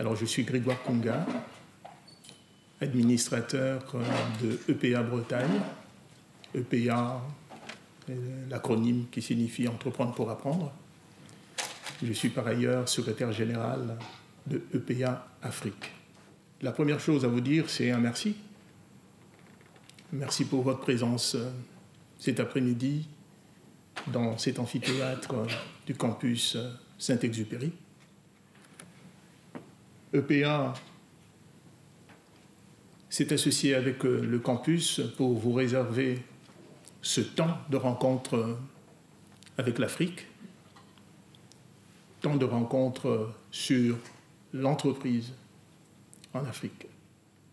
Alors, je suis Grégoire Kunga, administrateur de EPA Bretagne. EPA, l'acronyme qui signifie Entreprendre pour apprendre. Je suis par ailleurs secrétaire général de EPA Afrique. La première chose à vous dire, c'est un merci. Merci pour votre présence cet après-midi dans cet amphithéâtre du campus Saint-Exupéry. EPA s'est associé avec le campus pour vous réserver ce temps de rencontre avec l'Afrique, temps de rencontre sur l'entreprise en Afrique.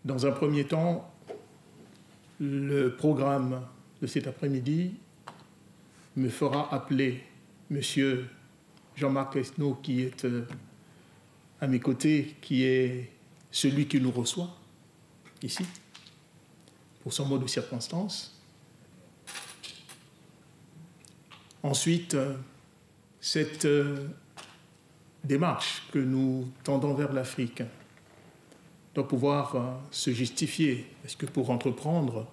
Dans un premier temps, le programme de cet après-midi me fera appeler M. Jean-Marc Esnault, qui est à mes côtés, qui est celui qui nous reçoit ici, pour son mot de circonstance. Ensuite, cette démarche que nous tendons vers l'Afrique doit pouvoir se justifier. Est-ce que pour entreprendre,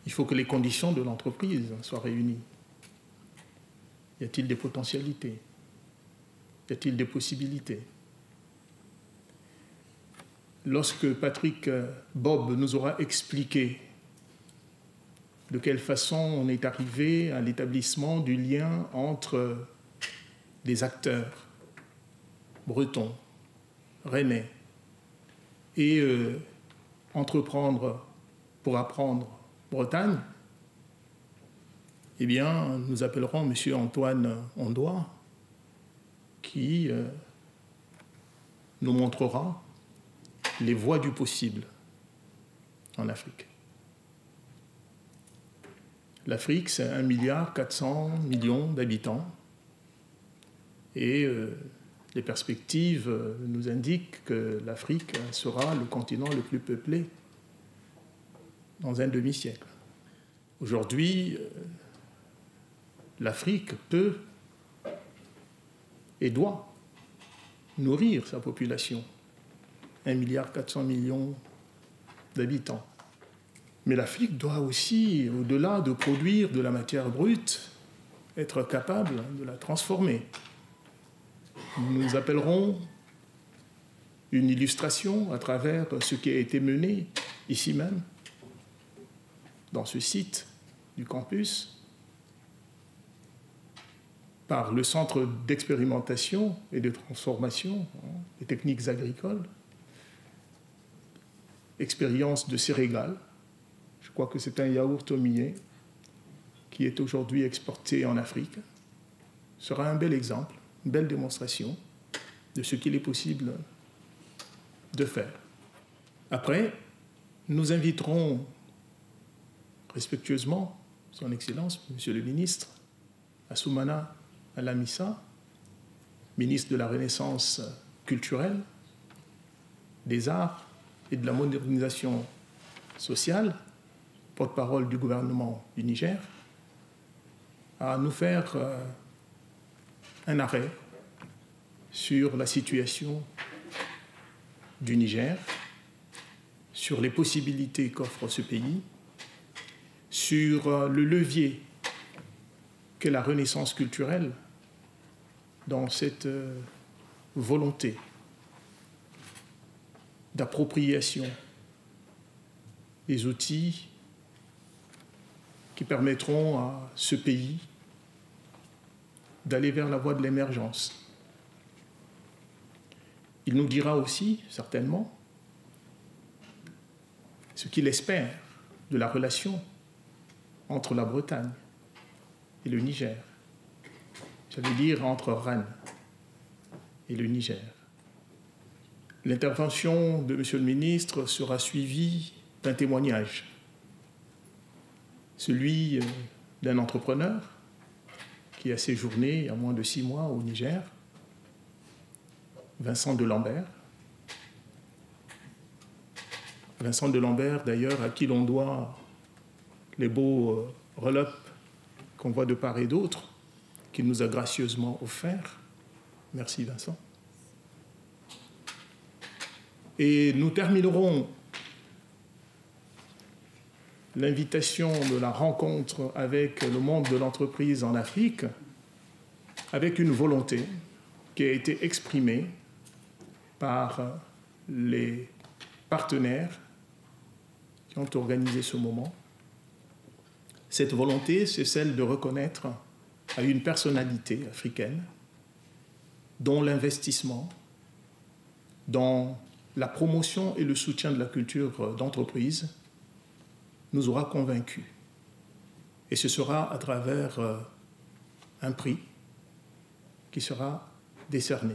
il faut que les conditions de l'entreprise soient réunies? Y a-t-il des potentialités? Y a-t-il des possibilités? Lorsque Patrick Bob nous aura expliqué de quelle façon on est arrivé à l'établissement du lien entre des acteurs bretons, rennais, et entreprendre pour apprendre Bretagne, eh bien, nous appellerons M. Antoine Ondois, qui nous montrera les voies du possible en Afrique. L'Afrique, c'est 1,4 milliard d'habitants et les perspectives nous indiquent que l'Afrique sera le continent le plus peuplé dans un demi-siècle. Aujourd'hui, l'Afrique peut et doit nourrir sa population, 1,4 milliard d'habitants. Mais l'Afrique doit aussi, au-delà de produire de la matière brute, être capable de la transformer. Nous appellerons une illustration à travers ce qui a été mené ici même, dans ce site du campus, par le Centre d'expérimentation et de transformation des techniques agricoles, expérience de Sérégal. Je crois que c'est un yaourt au millet qui est aujourd'hui exporté en Afrique. Ce sera un bel exemple, une belle démonstration de ce qu'il est possible de faire. Après, nous inviterons respectueusement Son Excellence, Monsieur le Ministre, Assoumana Alamissa, ministre de la Renaissance culturelle, des Arts et de la modernisation sociale, porte-parole du gouvernement du Niger, à nous faire un arrêt sur la situation du Niger, sur les possibilités qu'offre ce pays, sur le levier qu'est la renaissance culturelle dans cette volonté d'appropriation des outils qui permettront à ce pays d'aller vers la voie de l'émergence. Il nous dira aussi, certainement, ce qu'il espère de la relation entre la Bretagne et le Niger. J'allais dire entre Rennes et le Niger. L'intervention de M. le ministre sera suivie d'un témoignage, celui d'un entrepreneur qui a séjourné il y a moins de 6 mois au Niger, Vincent Delambert. Vincent Delambert, d'ailleurs, à qui l'on doit les beaux relopes qu'on voit de part et d'autre, qu'il nous a gracieusement offerts. Merci Vincent. Et nous terminerons l'invitation de la rencontre avec le monde de l'entreprise en Afrique avec une volonté qui a été exprimée par les partenaires qui ont organisé ce moment. Cette volonté, c'est celle de reconnaître à une personnalité africaine dont l'investissement dans la promotion et le soutien de la culture d'entreprise nous aura convaincus. Et ce sera à travers un prix qui sera décerné.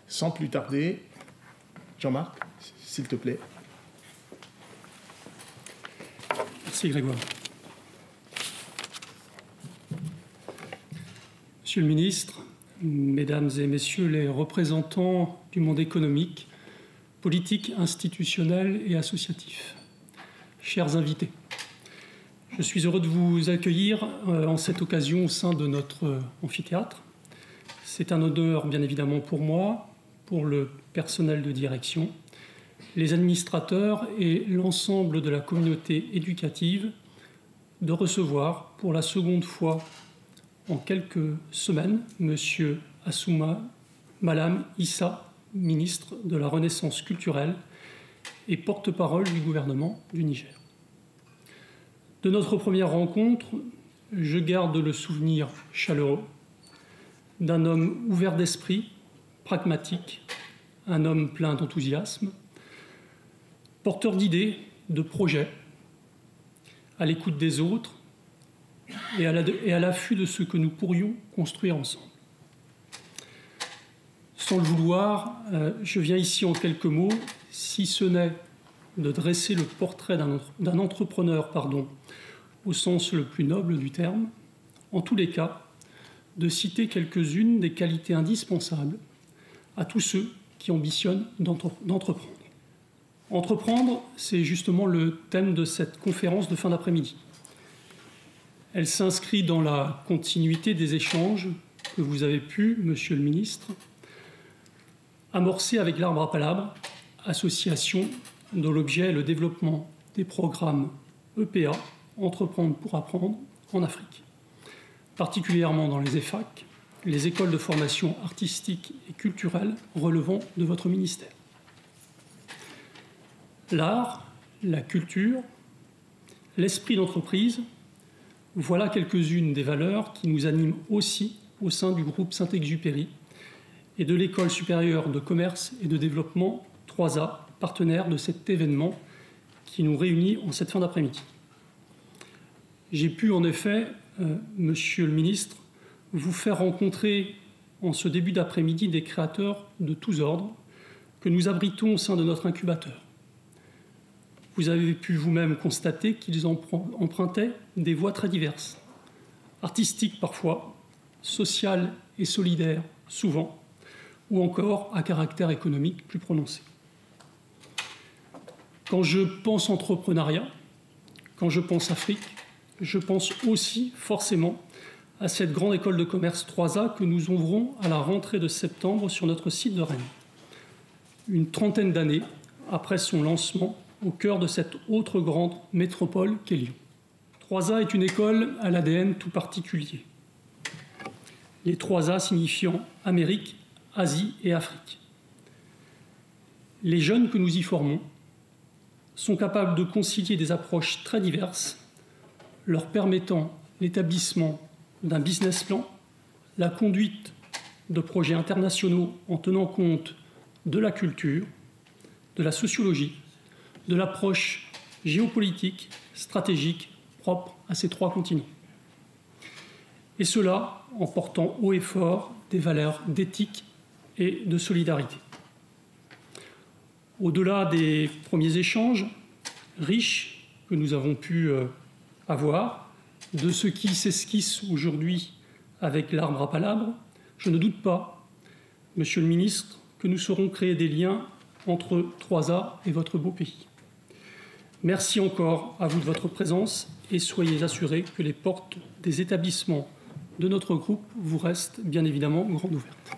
Sans plus tarder, Jean-Marc, s'il te plaît. Merci Grégoire. Monsieur le ministre, Mesdames et Messieurs les représentants du monde économique, politique, institutionnel et associatif, chers invités, je suis heureux de vous accueillir en cette occasion au sein de notre amphithéâtre. C'est un honneur bien évidemment pour moi, pour le personnel de direction, les administrateurs et l'ensemble de la communauté éducative de recevoir pour la seconde fois en quelques semaines M. Assouma Malam Issa, ministre de la Renaissance culturelle et porte-parole du gouvernement du Niger. De notre première rencontre, je garde le souvenir chaleureux d'un homme ouvert d'esprit, pragmatique, un homme plein d'enthousiasme, porteur d'idées, de projets, à l'écoute des autres et à l'affût de ce que nous pourrions construire ensemble. Sans le vouloir, je viens ici en quelques mots, si ce n'est de dresser le portrait d'un entrepreneur, au sens le plus noble du terme, en tous les cas, de citer quelques-unes des qualités indispensables à tous ceux qui ambitionnent d'entreprendre. Entreprendre, c'est justement le thème de cette conférence de fin d'après-midi. Elle s'inscrit dans la continuité des échanges que vous avez pu, Monsieur le Ministre, amorcer avec l'Arbre à Palabre, association dont l'objet est le développement des programmes EPA, Entreprendre pour apprendre, en Afrique, particulièrement dans les EFAC, les écoles de formation artistique et culturelle relevant de votre ministère. L'art, la culture, l'esprit d'entreprise, voilà quelques-unes des valeurs qui nous animent aussi au sein du groupe Saint-Exupéry et de l'École supérieure de commerce et de développement 3A, partenaire de cet événement qui nous réunit en cette fin d'après-midi. J'ai pu en effet, Monsieur le Ministre, vous faire rencontrer en ce début d'après-midi des créateurs de tous ordres que nous abritons au sein de notre incubateur. Vous avez pu vous-même constater qu'ils empruntaient des voies très diverses, artistiques parfois, sociales et solidaires souvent, ou encore à caractère économique plus prononcé. Quand je pense entrepreneuriat, quand je pense Afrique, je pense aussi forcément à cette grande école de commerce 3A que nous ouvrons à la rentrée de septembre sur notre site de Rennes. Une trentaine d'années après son lancement au cœur de cette autre grande métropole qu'est Lyon. 3A est une école à l'ADN tout particulier. Les 3A signifiant Amérique, Asie et Afrique. Les jeunes que nous y formons sont capables de concilier des approches très diverses, leur permettant l'établissement d'un business plan, la conduite de projets internationaux en tenant compte de la culture, de la sociologie, de l'approche géopolitique, stratégique, propre à ces trois continents. Et cela en portant haut et fort des valeurs d'éthique et de solidarité. Au-delà des premiers échanges riches que nous avons pu avoir, de ce qui s'esquisse aujourd'hui avec l'Arbre à Palabre, je ne doute pas, Monsieur le Ministre, que nous saurons créer des liens entre 3A et votre beau pays. Merci encore à vous de votre présence et soyez assurés que les portes des établissements de notre groupe vous restent bien évidemment grandes ouvertes.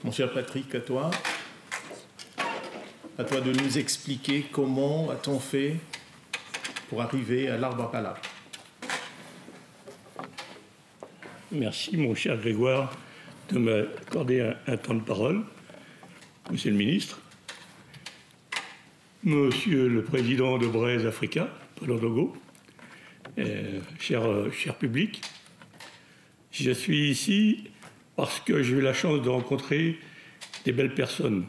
Mon cher Patrick, à toi de nous expliquer comment a-t-on fait pour arriver à l'arbre à palabre. Merci, mon cher Grégoire, de m'accorder un temps de parole. Monsieur le ministre, Monsieur le président de Braise Africa, Paul Odogo, cher public, je suis ici parce que j'ai eu la chance de rencontrer des belles personnes.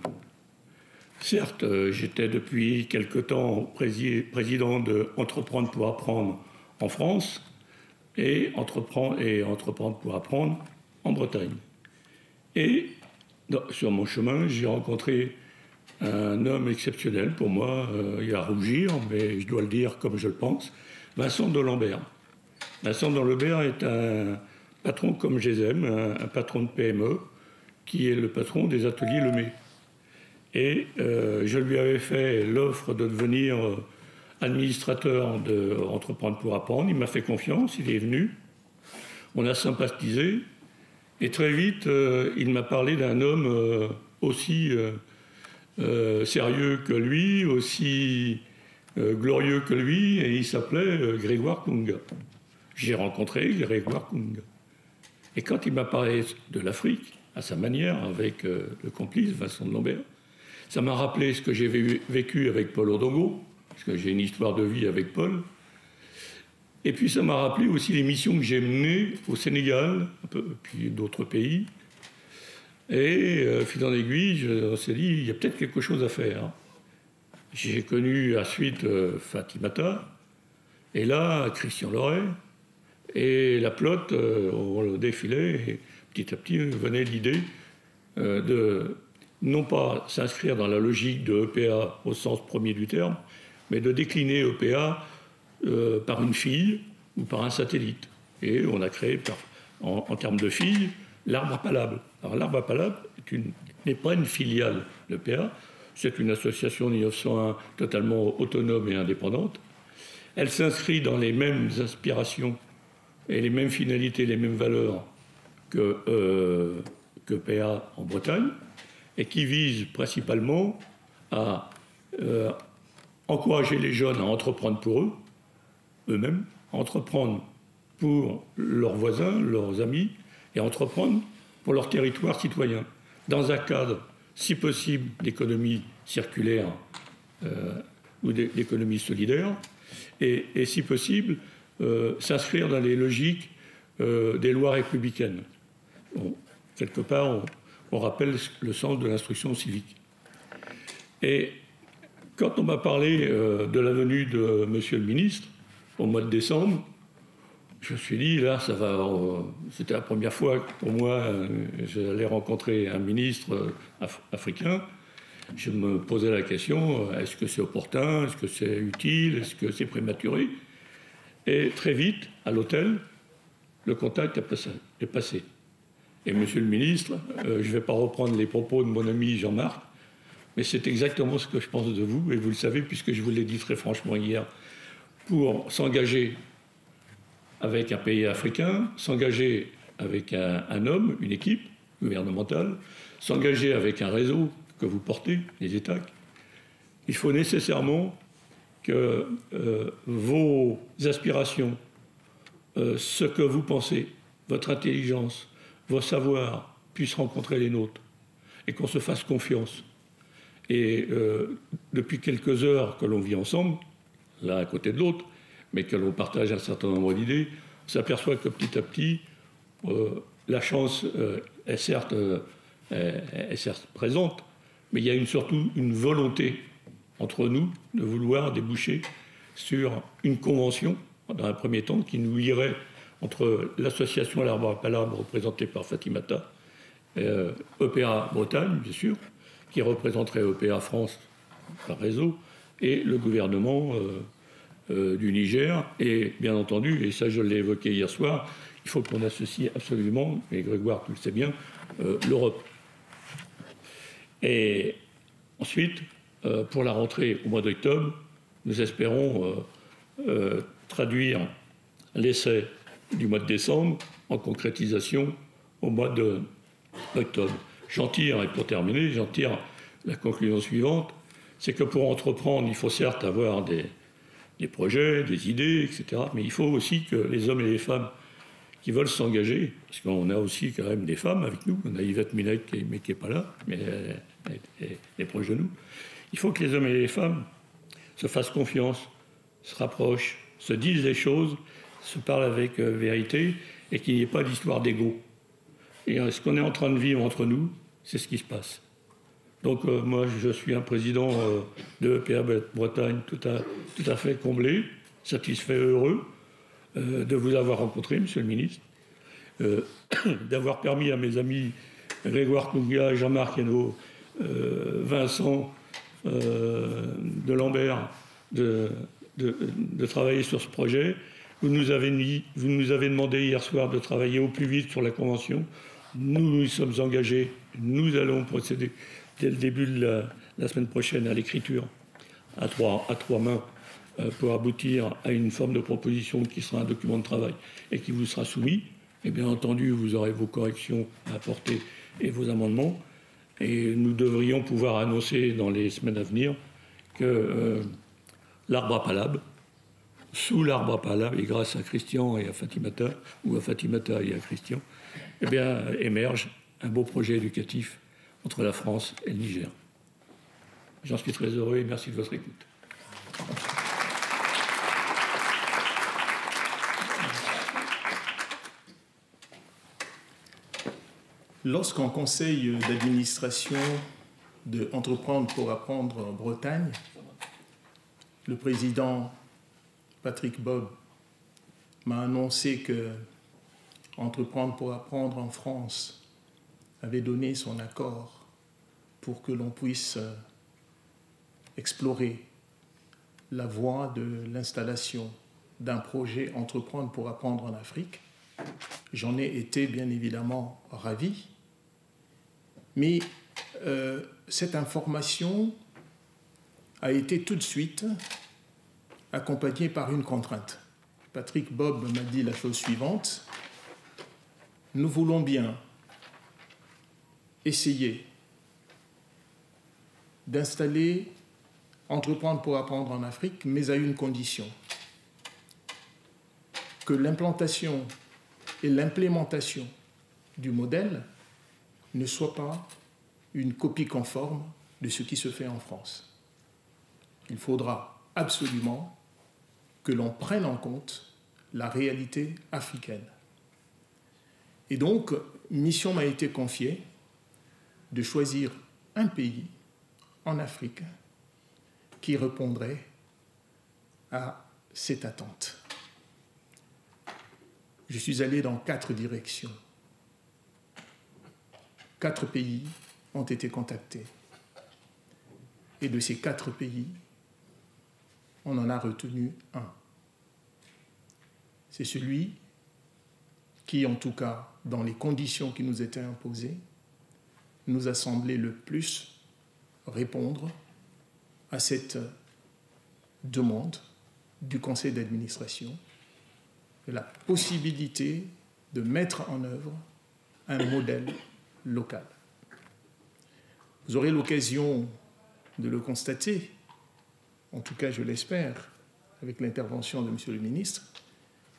Certes, j'étais depuis quelque temps président de Entreprendre pour apprendre en France et Entreprendre pour apprendre en Bretagne. Et sur mon chemin, j'ai rencontré un homme exceptionnel pour moi, il a à rougir, mais je dois le dire comme je le pense, Vincent D'Alembert. Vincent D'Alembert est un patron comme je les aime, un patron de PME, qui est le patron des ateliers Lemay. Et je lui avais fait l'offre de devenir administrateur de Entreprendre pour apprendre. Il m'a fait confiance, il est venu, on a sympathisé, et très vite, il m'a parlé d'un homme aussi sérieux que lui, aussi glorieux que lui, et il s'appelait Grégoire Kunga. J'ai rencontré Grégoire Kunga. Et quand il m'a parlé de l'Afrique, à sa manière, avec le complice Vincent D'Alembert, ça m'a rappelé ce que j'ai vécu avec Paul Odogo, parce que j'ai une histoire de vie avec Paul. Et puis ça m'a rappelé aussi les missions que j'ai menées au Sénégal, puis d'autres pays. Et fil en aiguille, on s'est dit, il y a peut-être quelque chose à faire. J'ai connu ensuite Fatimata, et là, Christian Loret, et la Plotte, on défilait, et petit à petit venait l'idée de non pas s'inscrire dans la logique de EPA au sens premier du terme, mais de décliner EPA par une fille ou par un satellite. Et on a créé, en termes de filles, l'arbre à palabre. Alors l'arbre à palabre n'est pas une filiale d'EPA, c'est une association de 1901 totalement autonome et indépendante. Elle s'inscrit dans les mêmes aspirations et les mêmes finalités, les mêmes valeurs que PA en Bretagne, et qui vise principalement à encourager les jeunes à entreprendre pour eux-mêmes, entreprendre pour leurs voisins, leurs amis, et entreprendre pour leur territoire citoyen, dans un cadre, si possible, d'économie circulaire ou d'économie solidaire, et si possible, s'inscrire dans les logiques des lois républicaines. Bon, quelque part, on rappelle le sens de l'instruction civique. Et quand on m'a parlé de la venue de Monsieur le ministre, au mois de décembre, je me suis dit, là, ça va. C'était la première fois que pour moi, j'allais rencontrer un ministre africain. Je me posais la question, est-ce que c'est opportun, est-ce que c'est utile, est-ce que c'est prématuré? Et très vite, à l'hôtel, le contact est passé. Et Monsieur le ministre, je ne vais pas reprendre les propos de mon ami Jean-Marc, mais c'est exactement ce que je pense de vous, et vous le savez, puisque je vous l'ai dit très franchement hier, pour s'engager avec un pays africain, s'engager avec un homme, une équipe gouvernementale, s'engager avec un réseau que vous portez, les États, il faut nécessairement que vos aspirations, ce que vous pensez, votre intelligence, vos savoirs puissent rencontrer les nôtres et qu'on se fasse confiance. Et depuis quelques heures que l'on vit ensemble, l'un à côté de l'autre, mais que l'on partage un certain nombre d'idées, on s'aperçoit que petit à petit, la chance est certes présente, mais il y a surtout une volonté entre nous de vouloir déboucher sur une convention, dans un premier temps, qui nous lierait entre l'association L'Arbre à Palabre, représentée par Fatimata, EPA Bretagne, bien sûr, qui représenterait EPA France par réseau, et le gouvernement du Niger. Et bien entendu, et ça je l'ai évoqué hier soir, il faut qu'on associe absolument, et Grégoire, tu le sais bien, l'Europe. Et ensuite, pour la rentrée au mois d'octobre, nous espérons traduire l'essai du mois de décembre en concrétisation au mois d'octobre. J'en tire, et pour terminer, j'en tire la conclusion suivante, c'est que pour entreprendre, il faut certes avoir des projets, des idées, etc. Mais il faut aussi que les hommes et les femmes qui veulent s'engager, parce qu'on a aussi quand même des femmes avec nous, on a Yvette Millet qui n'est pas là, mais elle est proche de nous. Il faut que les hommes et les femmes se fassent confiance, se rapprochent, se disent les choses, se parlent avec vérité, et qu'il n'y ait pas d'histoire d'ego. Et ce qu'on est en train de vivre entre nous, c'est ce qui se passe. Donc moi, je suis un président de EPA Bretagne tout à fait comblé, satisfait, heureux de vous avoir rencontré, Monsieur le ministre, d'avoir permis à mes amis Grégoire Touga, Jean-Marc Hainaut, Vincent de Lambert de travailler sur ce projet. Vous nous avez demandé hier soir de travailler au plus vite sur la Convention. Nous nous sommes engagés, nous allons procéder dès le début de la semaine prochaine à l'écriture à trois mains pour aboutir à une forme de proposition qui sera un document de travail et qui vous sera soumis. Et bien entendu, vous aurez vos corrections à apporter et vos amendements. Et nous devrions pouvoir annoncer dans les semaines à venir que l'arbre à palabre, sous l'arbre à palabre, et grâce à Christian et à Fatimata, ou à Fatimata et à Christian, eh bien, émerge un beau projet éducatif entre la France et le Niger. J'en suis très heureux et merci de votre écoute. Lorsqu'en conseil d'administration de Entreprendre pour apprendre en Bretagne, le président Patrick Bob m'a annoncé que Entreprendre pour apprendre en France avait donné son accord pour que l'on puisse explorer la voie de l'installation d'un projet Entreprendre pour apprendre en Afrique. J'en ai été bien évidemment ravi, mais cette information a été tout de suite accompagnée par une contrainte. Patrick Bob m'a dit la chose suivante: nous voulons bien essayer d'installer Entreprendre pour apprendre en Afrique, mais à une condition, que l'implantation et l'implémentation du modèle ne soient pas une copie conforme de ce qui se fait en France. Il faudra absolument que l'on prenne en compte la réalité africaine. Et donc, mission m'a été confiée de choisir un pays en Afrique qui répondrait à cette attente. Je suis allé dans 4 directions. 4 pays ont été contactés. Et de ces 4 pays, on en a retenu un. C'est celui qui, en tout cas, dans les conditions qui nous étaient imposées, nous a semblé le plus répondre à cette demande du conseil d'administration, de la possibilité de mettre en œuvre un modèle local. Vous aurez l'occasion de le constater, en tout cas je l'espère, avec l'intervention de M. le ministre,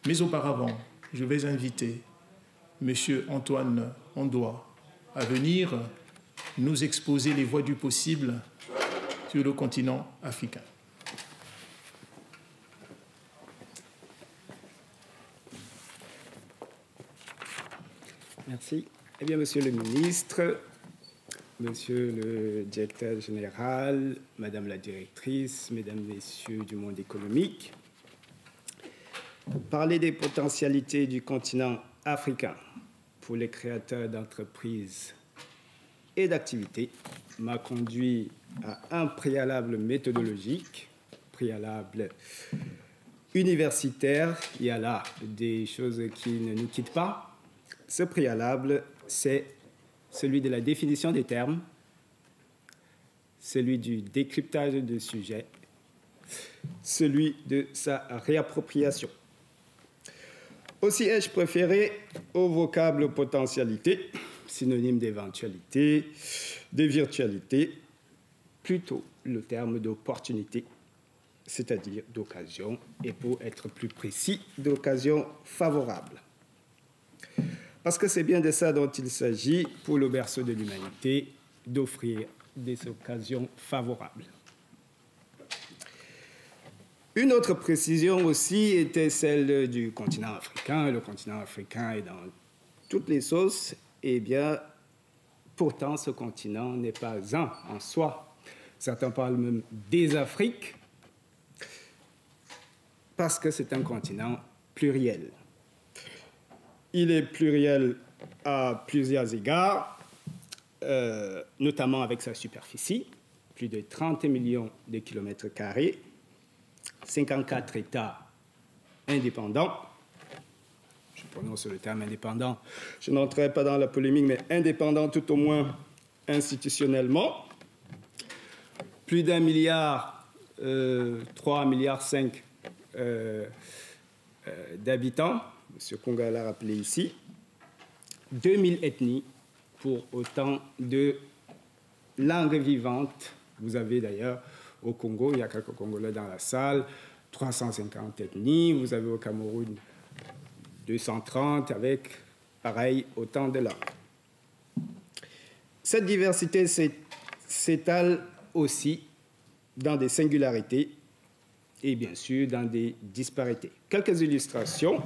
mais auparavant, je vais inviter M. Antoine Ondoa à venir nous exposer les voies du possible sur le continent africain. Merci. Eh bien, Monsieur le ministre, Monsieur le directeur général, Madame la directrice, Mesdames, Messieurs du monde économique, parler des potentialités du continent africain pour les créateurs d'entreprises et d'activités m'a conduit à un préalable méthodologique, préalable universitaire. Il y a là des choses qui ne nous quittent pas. Ce préalable, c'est celui de la définition des termes, celui du décryptage de sujets, celui de sa réappropriation. Aussi ai-je préféré au vocable potentialité synonyme d'éventualité, de virtualité, plutôt le terme d'opportunité, c'est-à-dire d'occasion, et pour être plus précis, d'occasion favorable. Parce que c'est bien de ça dont il s'agit pour le berceau de l'humanité, d'offrir des occasions favorables. Une autre précision aussi était celle du continent africain. Le continent africain est dans toutes les sauces. Eh bien, pourtant, ce continent n'est pas un en soi. Certains parlent même des Afriques, parce que c'est un continent pluriel. Il est pluriel à plusieurs égards, notamment avec sa superficie, plus de 30 millions de kilomètres carrés, 54 États indépendants. Je prononce le terme indépendant. Je n'entrerai pas dans la polémique, mais indépendants tout au moins institutionnellement. Plus d'1 milliard, 3,5 milliards d'habitants, M. Konga l'a rappelé ici. 2000 ethnies pour autant de langues vivantes. Vous avez d'ailleurs au Congo, il y a quelques Congolais dans la salle, 350 ethnies. Vous avez au Cameroun 230 avec, pareil, autant de langues. Cette diversité s'étale aussi dans des singularités et bien sûr dans des disparités. Quelques illustrations.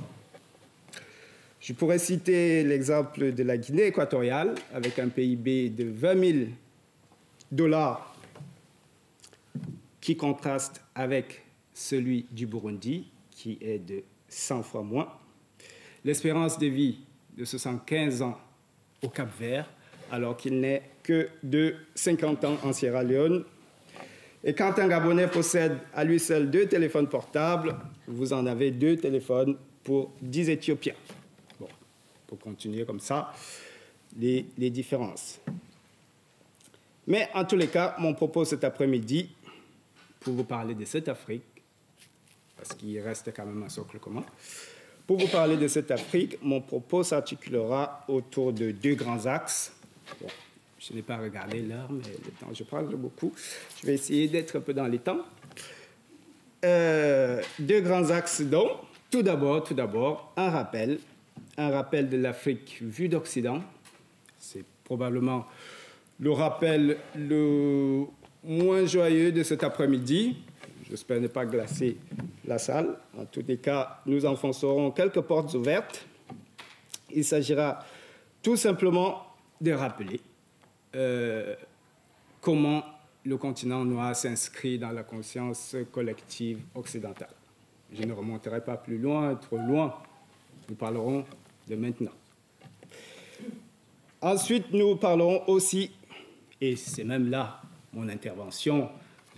Je pourrais citer l'exemple de la Guinée équatoriale avec un PIB de 20 000 $ qui contraste avec celui du Burundi qui est de 100 fois moins. L'espérance de vie de 75 ans au Cap-Vert alors qu'il n'est que de 50 ans en Sierra Leone. Et quand un Gabonais possède à lui seul 2 téléphones portables, vous en avez 2 téléphones pour 10 Éthiopiens. Bon, pour continuer comme ça, les différences. Mais en tous les cas, mon propos cet après-midi, pour vous parler de cette Afrique, parce qu'il reste quand même un socle commun, pour vous parler de cette Afrique, mon propos s'articulera autour de 2 grands axes. Bon, je n'ai pas regardé l'heure, mais le temps, je parle beaucoup. Je vais essayer d'être un peu dans les temps. 2 grands axes donc. Tout d'abord, un rappel de l'Afrique vue d'Occident. C'est probablement le rappel le moins joyeux de cet après-midi. J'espère ne pas glacer la salle. En tous les cas, nous enfoncerons quelques portes ouvertes. Il s'agira tout simplement de rappeler comment le continent noir s'inscrit dans la conscience collective occidentale. Je ne remonterai pas plus loin, trop loin. Nous parlerons de maintenant. Ensuite, nous parlerons aussi, et c'est même là mon intervention,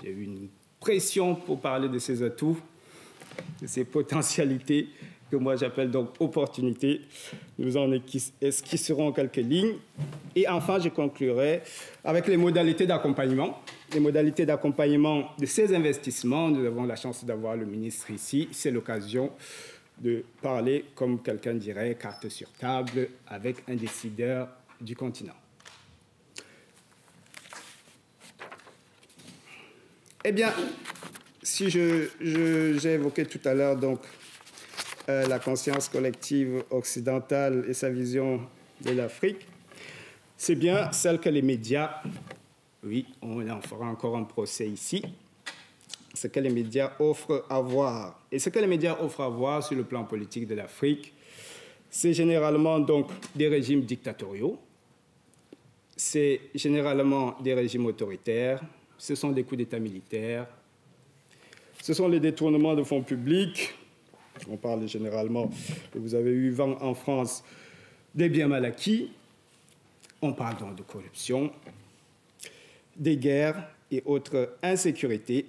j'ai eu une pression pour parler de ces atouts, de ces potentialités que moi j'appelle donc opportunités. Nous en esquisserons quelques lignes. Et enfin, je conclurai avec les modalités d'accompagnement. Les modalités d'accompagnement de ces investissements. Nous avons la chance d'avoir le ministre ici. C'est l'occasion de parler, comme quelqu'un dirait, carte sur table, avec un décideur du continent. Eh bien, si j'ai évoqué tout à l'heure donc la conscience collective occidentale et sa vision de l'Afrique, c'est bien celle que les médias, oui, on en fera encore un procès ici, ce que les médias offrent à voir. Et ce que les médias offrent à voir sur le plan politique de l'Afrique, c'est généralement donc des régimes dictatoriaux, c'est généralement des régimes autoritaires, ce sont des coups d'État militaires, ce sont les détournements de fonds publics. On parle généralement, vous avez eu vent en France, des biens mal acquis. On parle donc de corruption, des guerres et autres insécurités.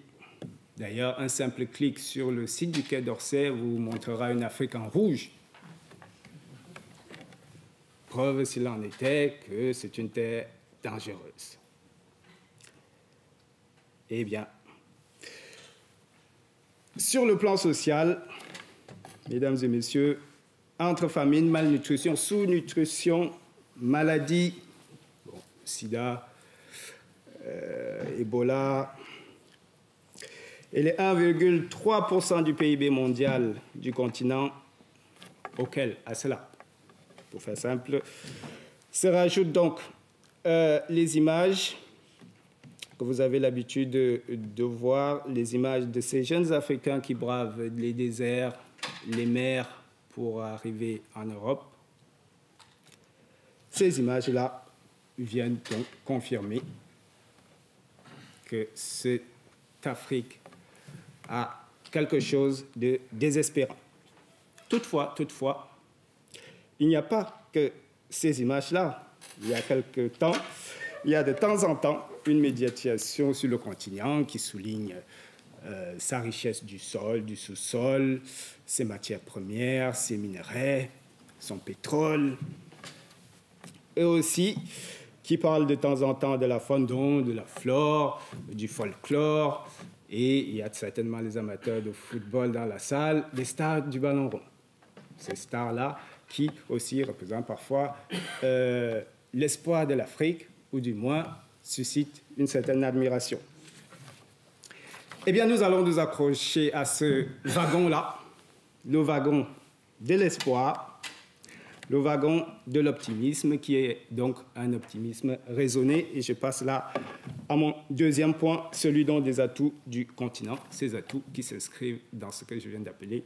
D'ailleurs, un simple clic sur le site du Quai d'Orsay vous montrera une Afrique en rouge. Preuve, s'il en était, que c'est une terre dangereuse. Eh bien, sur le plan social, mesdames et messieurs, entre famine, malnutrition, sous-nutrition maladies, sida, Ebola, et les 1,3% du PIB mondial du continent auquel, à cela, pour faire simple, se rajoutent donc les images que vous avez l'habitude de voir, les images de ces jeunes Africains qui bravent les déserts, les mers pour arriver en Europe. Ces images-là viennent donc confirmer que cette Afrique a quelque chose de désespérant. Toutefois, il n'y a pas que ces images-là. Il y a quelque temps, il y a de temps en temps une médiatisation sur le continent qui souligne sa richesse du sol, du sous-sol, ses matières premières, ses minerais, son pétrole, et aussi qui parle de temps en temps de la faune, de la flore, du folklore, et il y a certainement les amateurs de football dans la salle, les stars du ballon rond. Ces stars-là qui aussi représentent parfois l'espoir de l'Afrique, ou du moins suscitent une certaine admiration. Eh bien, nous allons nous accrocher à ce wagon-là, le wagon de l'espoir, le wagon de l'optimisme, qui est donc un optimisme raisonné. Et je passe là à mon deuxième point, celui donc des atouts du continent, ces atouts qui s'inscrivent dans ce que je viens d'appeler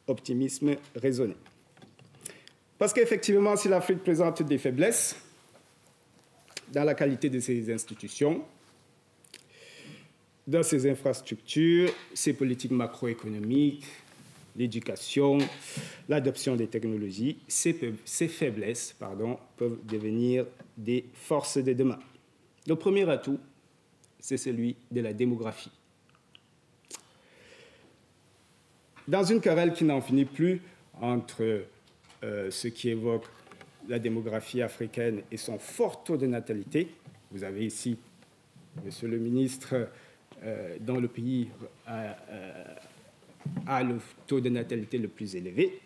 optimisme raisonné. Parce qu'effectivement, si l'Afrique présente des faiblesses dans la qualité de ses institutions, dans ses infrastructures, ses politiques macroéconomiques, l'éducation, l'adoption des technologies, ces faiblesses peuvent devenir des forces de demain. Le premier atout, c'est celui de la démographie. Dans une querelle qui n'en finit plus entre ce qui évoque la démographie africaine et son fort taux de natalité, vous avez ici, Monsieur le ministre, dont le pays a le taux de natalité le plus élevé.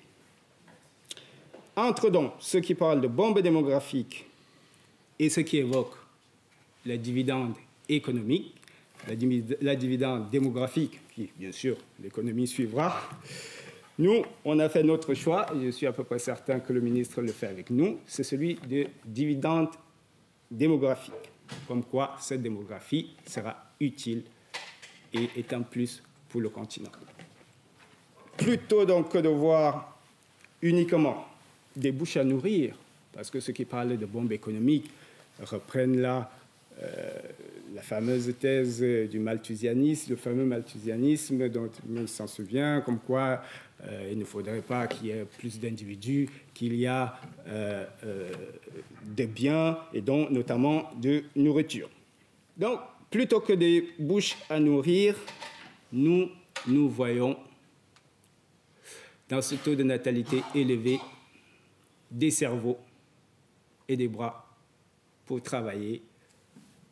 Entre donc ceux qui parlent de bombe démographique et ceux qui évoquent la dividende économique, la dividende démographique, qui, bien sûr, l'économie suivra, nous, on a fait notre choix, et je suis à peu près certain que le ministre le fait avec nous, c'est celui de dividende démographique, comme quoi cette démographie sera utile et est un plus pour le continent. Plutôt donc que de voir uniquement des bouches à nourrir, parce que ceux qui parlent de bombe économique reprennent là la fameuse thèse du malthusianisme, le fameux malthusianisme dont tout le monde s'en souvient, comme quoi il ne faudrait pas qu'il y ait plus d'individus, qu'il y a des biens et donc notamment de nourriture. Donc, plutôt que des bouches à nourrir, nous voyons dans ce taux de natalité élevé des cerveaux et des bras pour travailler,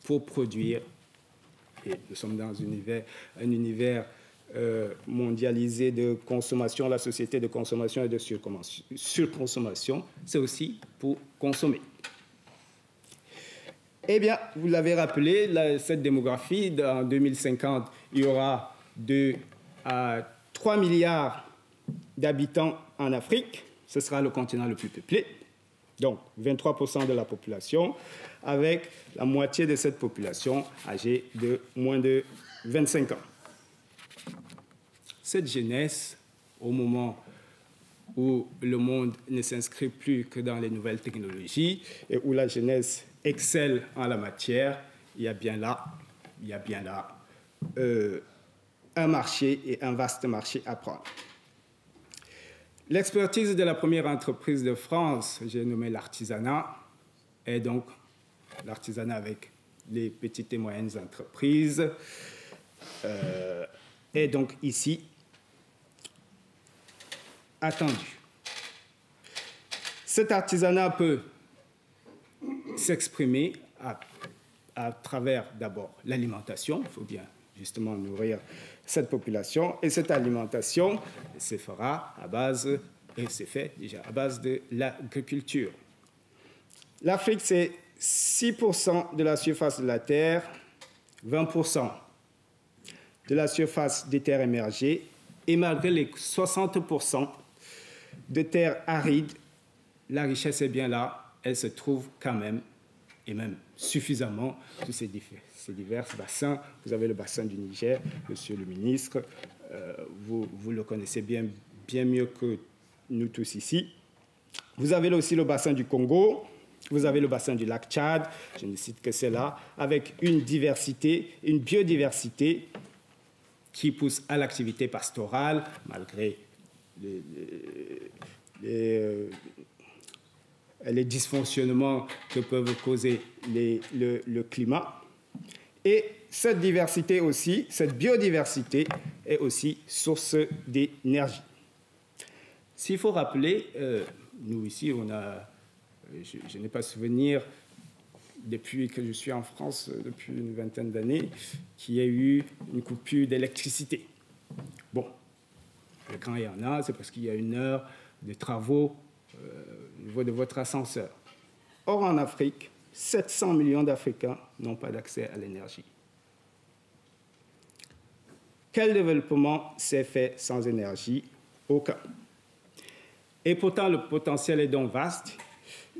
pour produire. Et nous sommes dans un univers mondialisé de consommation, la société de consommation et de surconsommation, c'est aussi pour consommer. Eh bien, vous l'avez rappelé, cette démographie, en 2050, il y aura 2 à 3 milliards d'habitants en Afrique. Ce sera le continent le plus peuplé. Donc, 23% de la population, avec la moitié de cette population âgée de moins de 25 ans. Cette jeunesse, au moment où le monde ne s'inscrit plus que dans les nouvelles technologies et où la jeunesse excelle en la matière, il y a bien là un marché et un vaste marché à prendre. L'expertise de la première entreprise de France, j'ai nommé l'artisanat, est donc l'artisanat avec les petites et moyennes entreprises, est donc ici attendu. Cet artisanat peut s'exprimer à travers d'abord l'alimentation, il faut bien justement nourrir cette population, et cette alimentation se fera à base, et c'est fait déjà, à base de l'agriculture. L'Afrique, c'est 6% de la surface de la Terre, 20% de la surface des terres émergées, et malgré les 60% de terres arides, la richesse est bien là, elle se trouve quand même, et même suffisamment, sur ces divers bassins. Vous avez le bassin du Niger, monsieur le ministre, vous le connaissez bien mieux que nous tous ici. Vous avez aussi le bassin du Congo, vous avez le bassin du lac Tchad, je ne cite que cela, avec une biodiversité qui pousse à l'activité pastorale, malgré les dysfonctionnements que peuvent causer le climat. Et cette diversité aussi, cette biodiversité est aussi source d'énergie. S'il faut rappeler, nous ici, je n'ai pas souvenir, depuis que je suis en France, depuis une vingtaine d'années, qu'il y ait eu une coupure d'électricité. Bon, quand il y en a, c'est parce qu'il y a une heure de travaux au niveau de votre ascenseur. Or, en Afrique, 700 millions d'Africains n'ont pas d'accès à l'énergie. Quel développement s'est fait sans énergie? Aucun. Et pourtant, le potentiel est donc vaste.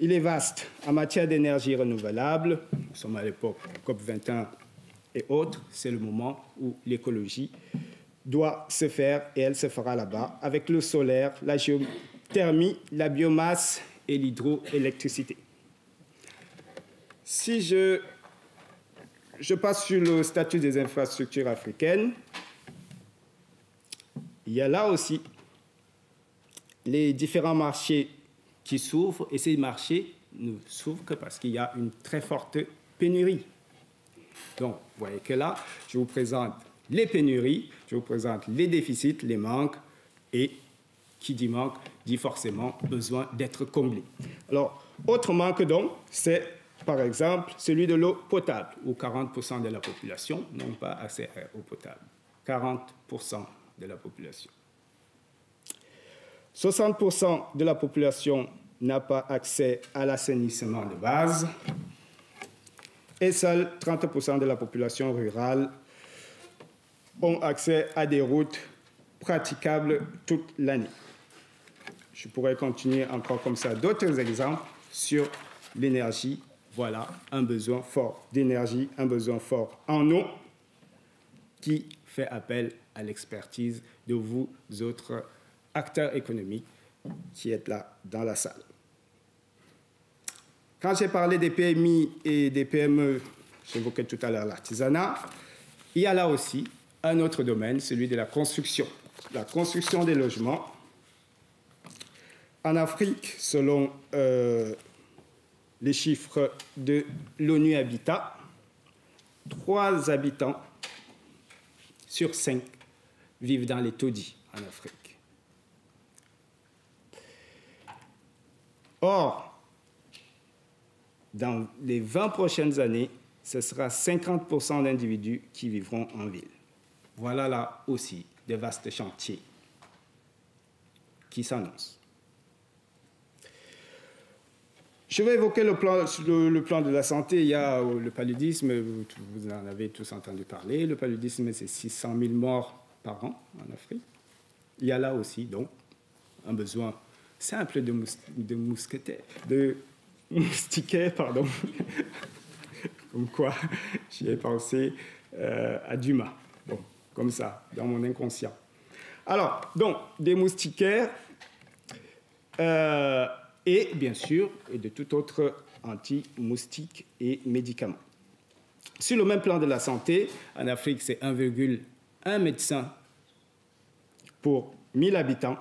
Il est vaste en matière d'énergie renouvelable. Nous sommes à l'époque COP21 et autres. C'est le moment où l'écologie doit se faire, et elle se fera là-bas, avec le solaire, la géothermie, la biomasse et l'hydroélectricité. Si je passe sur le statut des infrastructures africaines, il y a là aussi les différents marchés qui s'ouvrent, et ces marchés ne s'ouvrent que parce qu'il y a une très forte pénurie. Donc, vous voyez que là, je vous présente les pénuries, je vous présente les déficits, les manques, et qui dit manque dit forcément besoin d'être comblé. Alors, autre manque donc, c'est par exemple celui de l'eau potable, où 40% de la population n'ont pas accès à l'eau potable. 40% de la population. 60% de la population n'a pas accès à l'assainissement de base, et seuls 30% de la population rurale ont accès à des routes praticables toute l'année. Je pourrais continuer encore comme ça d'autres exemples sur l'énergie. Voilà un besoin fort d'énergie, un besoin fort en eau qui fait appel à l'expertise de vous autres acteurs économiques qui êtes là dans la salle. Quand j'ai parlé des PMI et des PME, j'évoquais tout à l'heure l'artisanat, il y a là aussi un autre domaine, celui de la construction des logements. En Afrique, selon les chiffres de l'ONU Habitat, 3 habitants sur 5 vivent dans les taudis en Afrique. Or, dans les 20 prochaines années, ce sera 50% d'individus qui vivront en ville. Voilà là aussi de vastes chantiers qui s'annoncent. Je vais évoquer le plan de la santé. Il y a le paludisme, vous en avez tous entendu parler. Le paludisme, c'est 600 000 morts par an en Afrique. Il y a là aussi, donc, un besoin simple de moustiquaires, pardon. Comme quoi, j'y ai pensé à Dumas. Bon, comme ça, dans mon inconscient. Alors, donc, des moustiquaires et, bien sûr, de tout autre anti-moustique et médicaments. Sur le même plan de la santé, en Afrique, c'est 1,1 médecin pour 1000 habitants,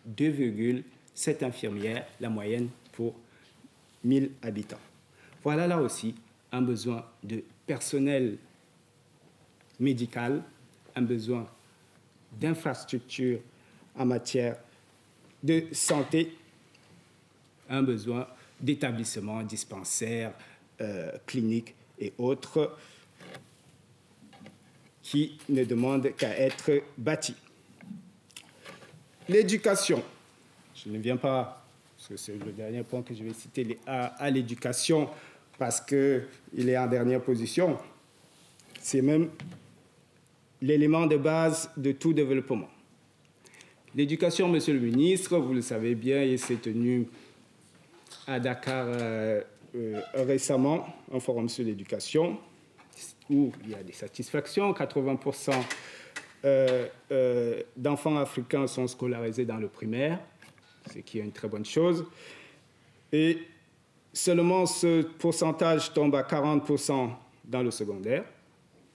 2,7 infirmières, la moyenne pour 1000 habitants. Voilà là aussi un besoin de personnel médical, un besoin d'infrastructures en matière de santé, un besoin d'établissements, dispensaires, cliniques et autres qui ne demandent qu'à être bâtis. L'éducation, je ne viens pas parce que c'est le dernier point que je vais citer, à l'éducation, parce qu'il est en dernière position. C'est même l'élément de base de tout développement. L'éducation, monsieur le ministre, vous le savez bien, il s'est tenu à Dakar récemment, un forum sur l'éducation, où il y a des satisfactions. 80% d'enfants africains sont scolarisés dans le primaire, ce qui est une très bonne chose. Et seulement ce pourcentage tombe à 40% dans le secondaire.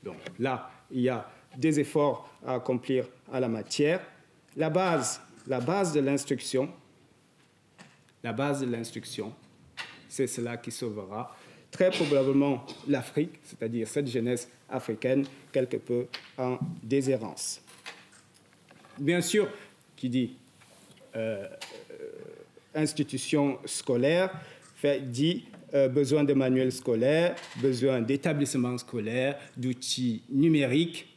Donc là, il y a des efforts à accomplir à la matière. La base de l'instruction, c'est cela qui sauvera très probablement l'Afrique, c'est-à-dire cette jeunesse africaine quelque peu en déshérence. Bien sûr, qui dit institution scolaire dit besoin de manuels scolaires, besoin d'établissements scolaires, d'outils numériques,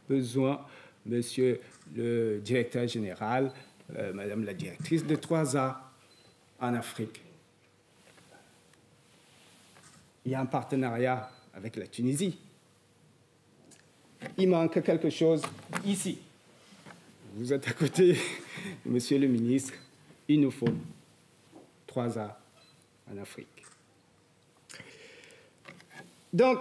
besoin, monsieur le directeur général, madame la directrice, de 3A en Afrique. Il y a un partenariat avec la Tunisie. Il manque quelque chose ici. Vous êtes à côté, monsieur le ministre, il nous faut 3A en Afrique. Donc,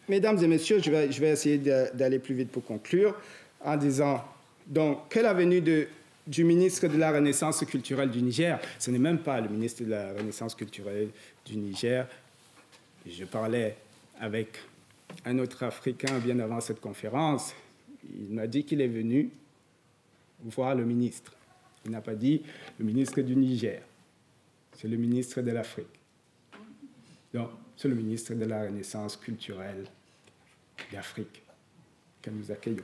mesdames et messieurs, je vais essayer d'aller plus vite pour conclure en disant, donc, quelle avenue du ministre de la Renaissance culturelle du Niger? Ce n'est même pas le ministre de la Renaissance culturelle du Niger. Je parlais avec un autre Africain bien avant cette conférence. Il m'a dit qu'il est venu voir le ministre. Il n'a pas dit le ministre du Niger. C'est le ministre de l'Afrique. Donc, c'est le ministre de la Renaissance culturelle d'Afrique que nous accueillons.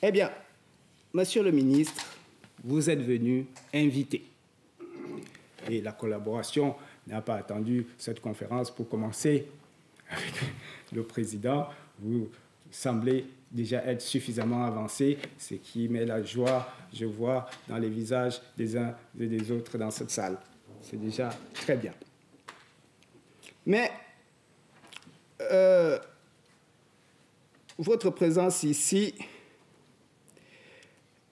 Eh bien, monsieur le ministre, vous êtes venu invité. Et la collaboration n'a pas attendu cette conférence pour commencer avec le président. Vous semblez déjà être suffisamment avancé, ce qui met la joie, je vois, dans les visages des uns et des autres dans cette salle. C'est déjà très bien. Mais votre présence ici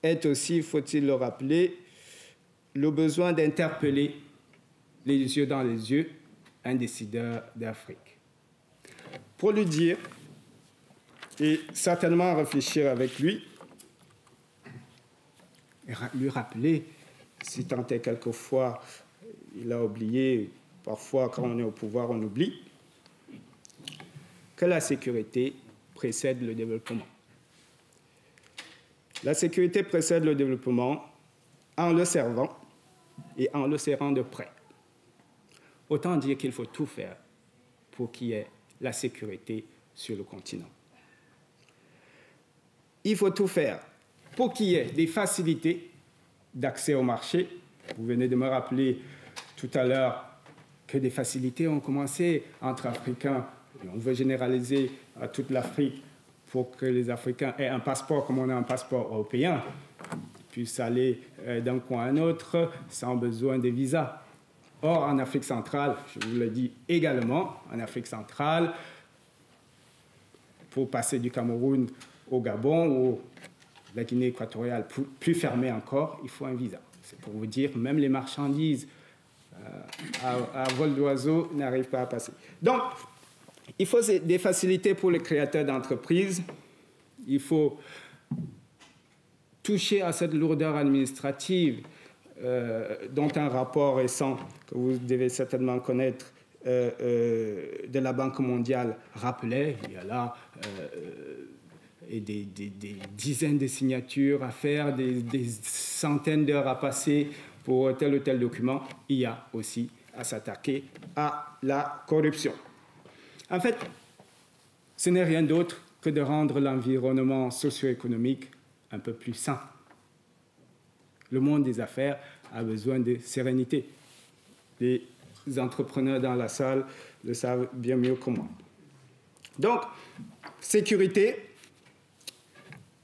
est aussi, faut-il le rappeler, le besoin d'interpeller les yeux dans les yeux un décideur d'Afrique. Pour lui dire, et certainement réfléchir avec lui, et lui rappeler, si tant est quelquefois il a oublié, parfois quand on est au pouvoir on oublie, que la sécurité précède le développement. La sécurité précède le développement en le servant et en le serrant de près. Autant dire qu'il faut tout faire pour qu'il y ait la sécurité sur le continent. Il faut tout faire pour qu'il y ait des facilités d'accès au marché. Vous venez de me rappeler tout à l'heure que des facilités ont commencé entre Africains. Et on veut généraliser à toute l'Afrique pour que les Africains aient un passeport comme on a un passeport européen, puissent aller d'un coin à un autre sans besoin de visa. Or, en Afrique centrale, je vous le dis également, en Afrique centrale, pour passer du Cameroun au Gabon ou la Guinée équatoriale, plus fermée encore, il faut un visa. C'est pour vous dire, même les marchandises à vol d'oiseau n'arrivent pas à passer. Donc, il faut des facilités pour les créateurs d'entreprises. Il faut toucher à cette lourdeur administrative dont un rapport récent que vous devez certainement connaître de la Banque mondiale rappelait. Il y a là des dizaines de signatures à faire, des centaines d'heures à passer pour tel ou tel document. Il y a aussi à s'attaquer à la corruption. En fait, ce n'est rien d'autre que de rendre l'environnement socio-économique un peu plus sain. Le monde des affaires a besoin de sérénité. Les entrepreneurs dans la salle le savent bien mieux que moi. Donc, sécurité,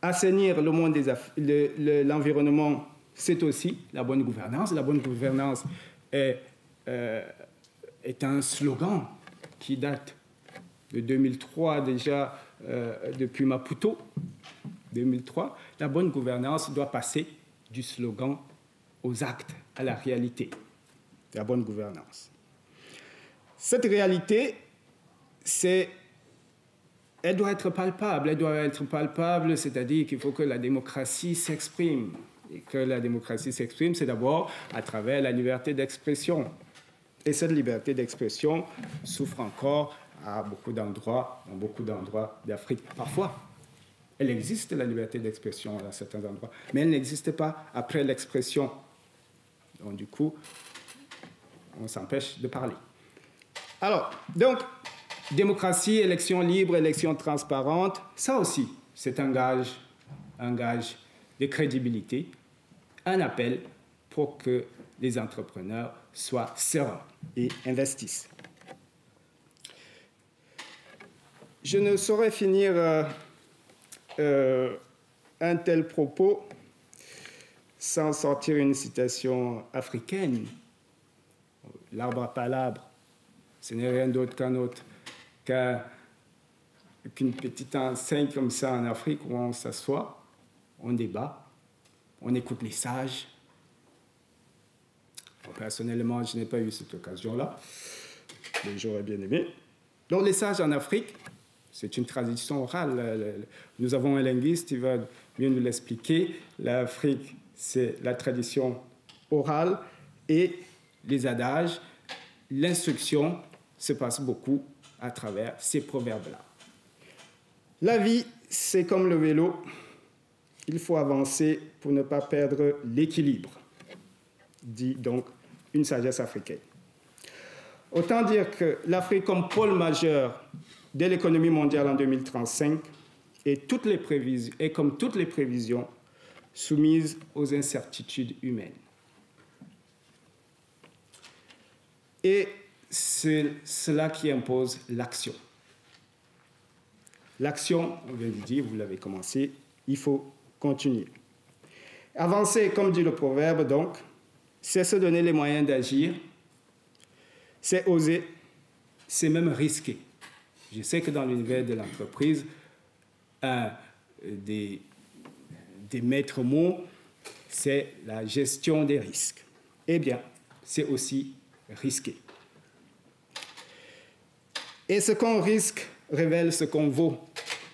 Assainir le monde l'environnement, c'est aussi la bonne gouvernance. La bonne gouvernance est un slogan qui date de 2003 déjà, depuis Maputo, 2003. La bonne gouvernance doit passer du slogan aux actes, à la réalité. La bonne gouvernance. Cette réalité, elle doit être palpable. Elle doit être palpable, c'est-à-dire qu'il faut que la démocratie s'exprime. Et que la démocratie s'exprime, c'est d'abord à travers la liberté d'expression. Et cette liberté d'expression souffre encore à beaucoup d'endroits, dans beaucoup d'endroits d'Afrique. Parfois, elle existe, la liberté d'expression, à certains endroits, mais elle n'existe pas après l'expression. Donc, du coup, on s'empêche de parler. Alors, donc, démocratie, élection libre, élection transparente, ça aussi, c'est un gage de crédibilité, un appel pour que les entrepreneurs soient sereins et investissent. Je ne saurais finir un tel propos sans sortir une citation africaine. L'arbre à palabres, ce n'est rien d'autre qu'une petite enseigne comme ça en Afrique où on s'assoit, on débat, on écoute les sages. Bon, personnellement, je n'ai pas eu cette occasion-là, mais j'aurais bien aimé. Donc les sages en Afrique, c'est une tradition orale. Nous avons un linguiste, il va mieux nous l'expliquer. L'Afrique, c'est la tradition orale et les adages. L'instruction se passe beaucoup à travers ces proverbes-là. La vie, c'est comme le vélo. Il faut avancer pour ne pas perdre l'équilibre, dit donc une sagesse africaine. Autant dire que l'Afrique comme pôle majeur de l'économie mondiale en 2035 est comme toutes les prévisions soumise aux incertitudes humaines. Et c'est cela qui impose l'action. L'action, on vient de dire, vous l'avez commencé, il faut continuer. Avancer, comme dit le proverbe, donc, c'est se donner les moyens d'agir, c'est oser, c'est même risquer. Je sais que dans l'univers de l'entreprise, un des maîtres mots, c'est la gestion des risques. Eh bien, c'est aussi risquer. Et ce qu'on risque révèle ce qu'on vaut,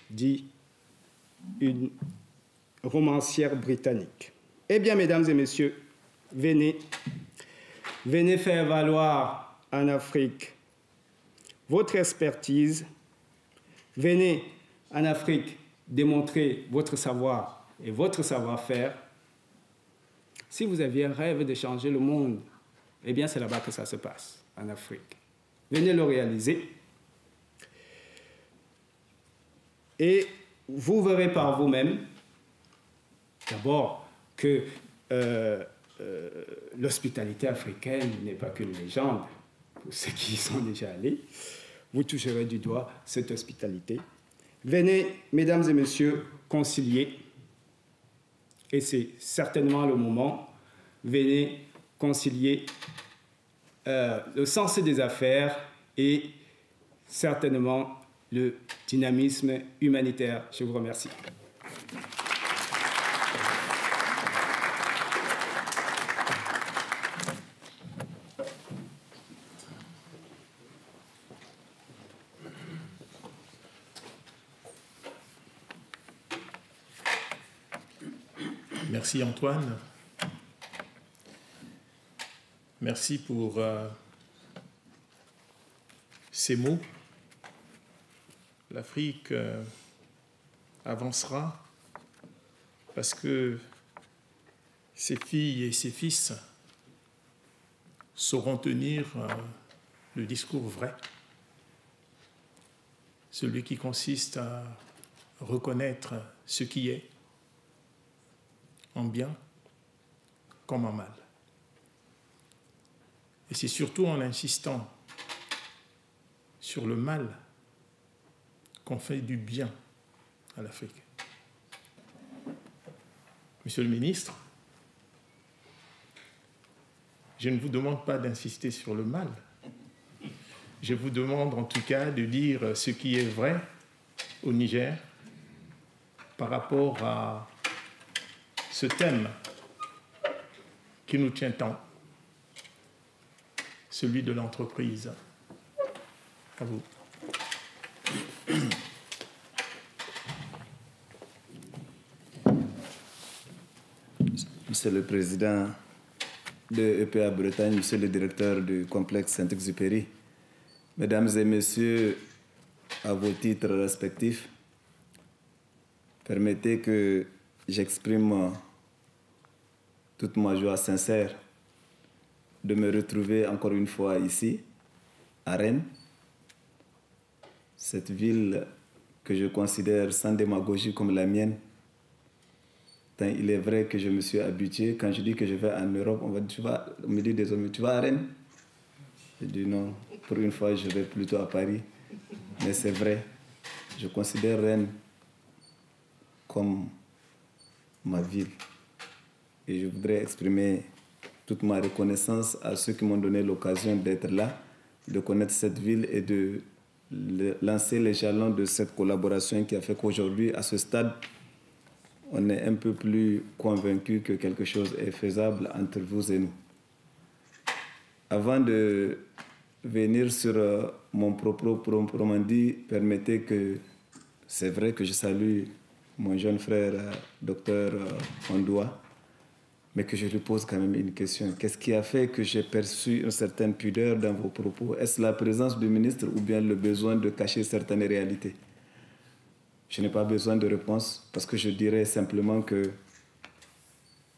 dit une romancière britannique. Eh bien, mesdames et messieurs, venez faire valoir en Afrique votre expertise. Venez en Afrique démontrer votre savoir et votre savoir-faire. Si vous aviez un rêve de changer le monde, eh bien, c'est là-bas que ça se passe, en Afrique. Venez le réaliser. Et vous verrez par vous-même, d'abord, que l'hospitalité africaine n'est pas qu'une légende. Pour ceux qui y sont déjà allés, vous toucherez du doigt cette hospitalité. Venez, mesdames et messieurs, concilier. Et c'est certainement le moment. Venez concilier le sens des affaires et certainement le dynamisme humanitaire. Je vous remercie. Merci Antoine. Merci pour ces mots. L'Afrique avancera parce que ses filles et ses fils sauront tenir le discours vrai, celui qui consiste à reconnaître ce qui est, en bien comme en mal. Et c'est surtout en insistant sur le mal qu'on fait du bien à l'Afrique. Monsieur le ministre, je ne vous demande pas d'insister sur le mal. Je vous demande en tout cas de dire ce qui est vrai au Niger par rapport à ce thème qui nous tient tant, celui de l'entreprise. À vous. Monsieur le Président de EPA Bretagne, Monsieur le Directeur du complexe Saint-Exupéry, Mesdames et Messieurs, à vos titres respectifs, permettez que j'exprime toute ma joie sincère de me retrouver encore une fois ici, à Rennes, cette ville que je considère sans démagogie comme la mienne. Tant il est vrai que je me suis habitué, quand je dis que je vais en Europe, on me dit désormais, tu vas à Rennes? Je dis non, pour une fois je vais plutôt à Paris. Mais c'est vrai, je considère Rennes comme ma ville. Et je voudrais exprimer toute ma reconnaissance à ceux qui m'ont donné l'occasion d'être là, de connaître cette ville et de lancer les jalons de cette collaboration qui a fait qu'aujourd'hui, à ce stade, on est un peu plus convaincu que quelque chose est faisable entre vous et nous. Avant de venir sur mon propos proprement dit, permettez que, c'est vrai que je salue mon jeune frère, docteur Ondoa, mais que je lui pose quand même une question. Qu'est-ce qui a fait que j'ai perçu une certaine pudeur dans vos propos? Est-ce la présence du ministre ou bien le besoin de cacher certaines réalités? Je n'ai pas besoin de réponse parce que je dirais simplement que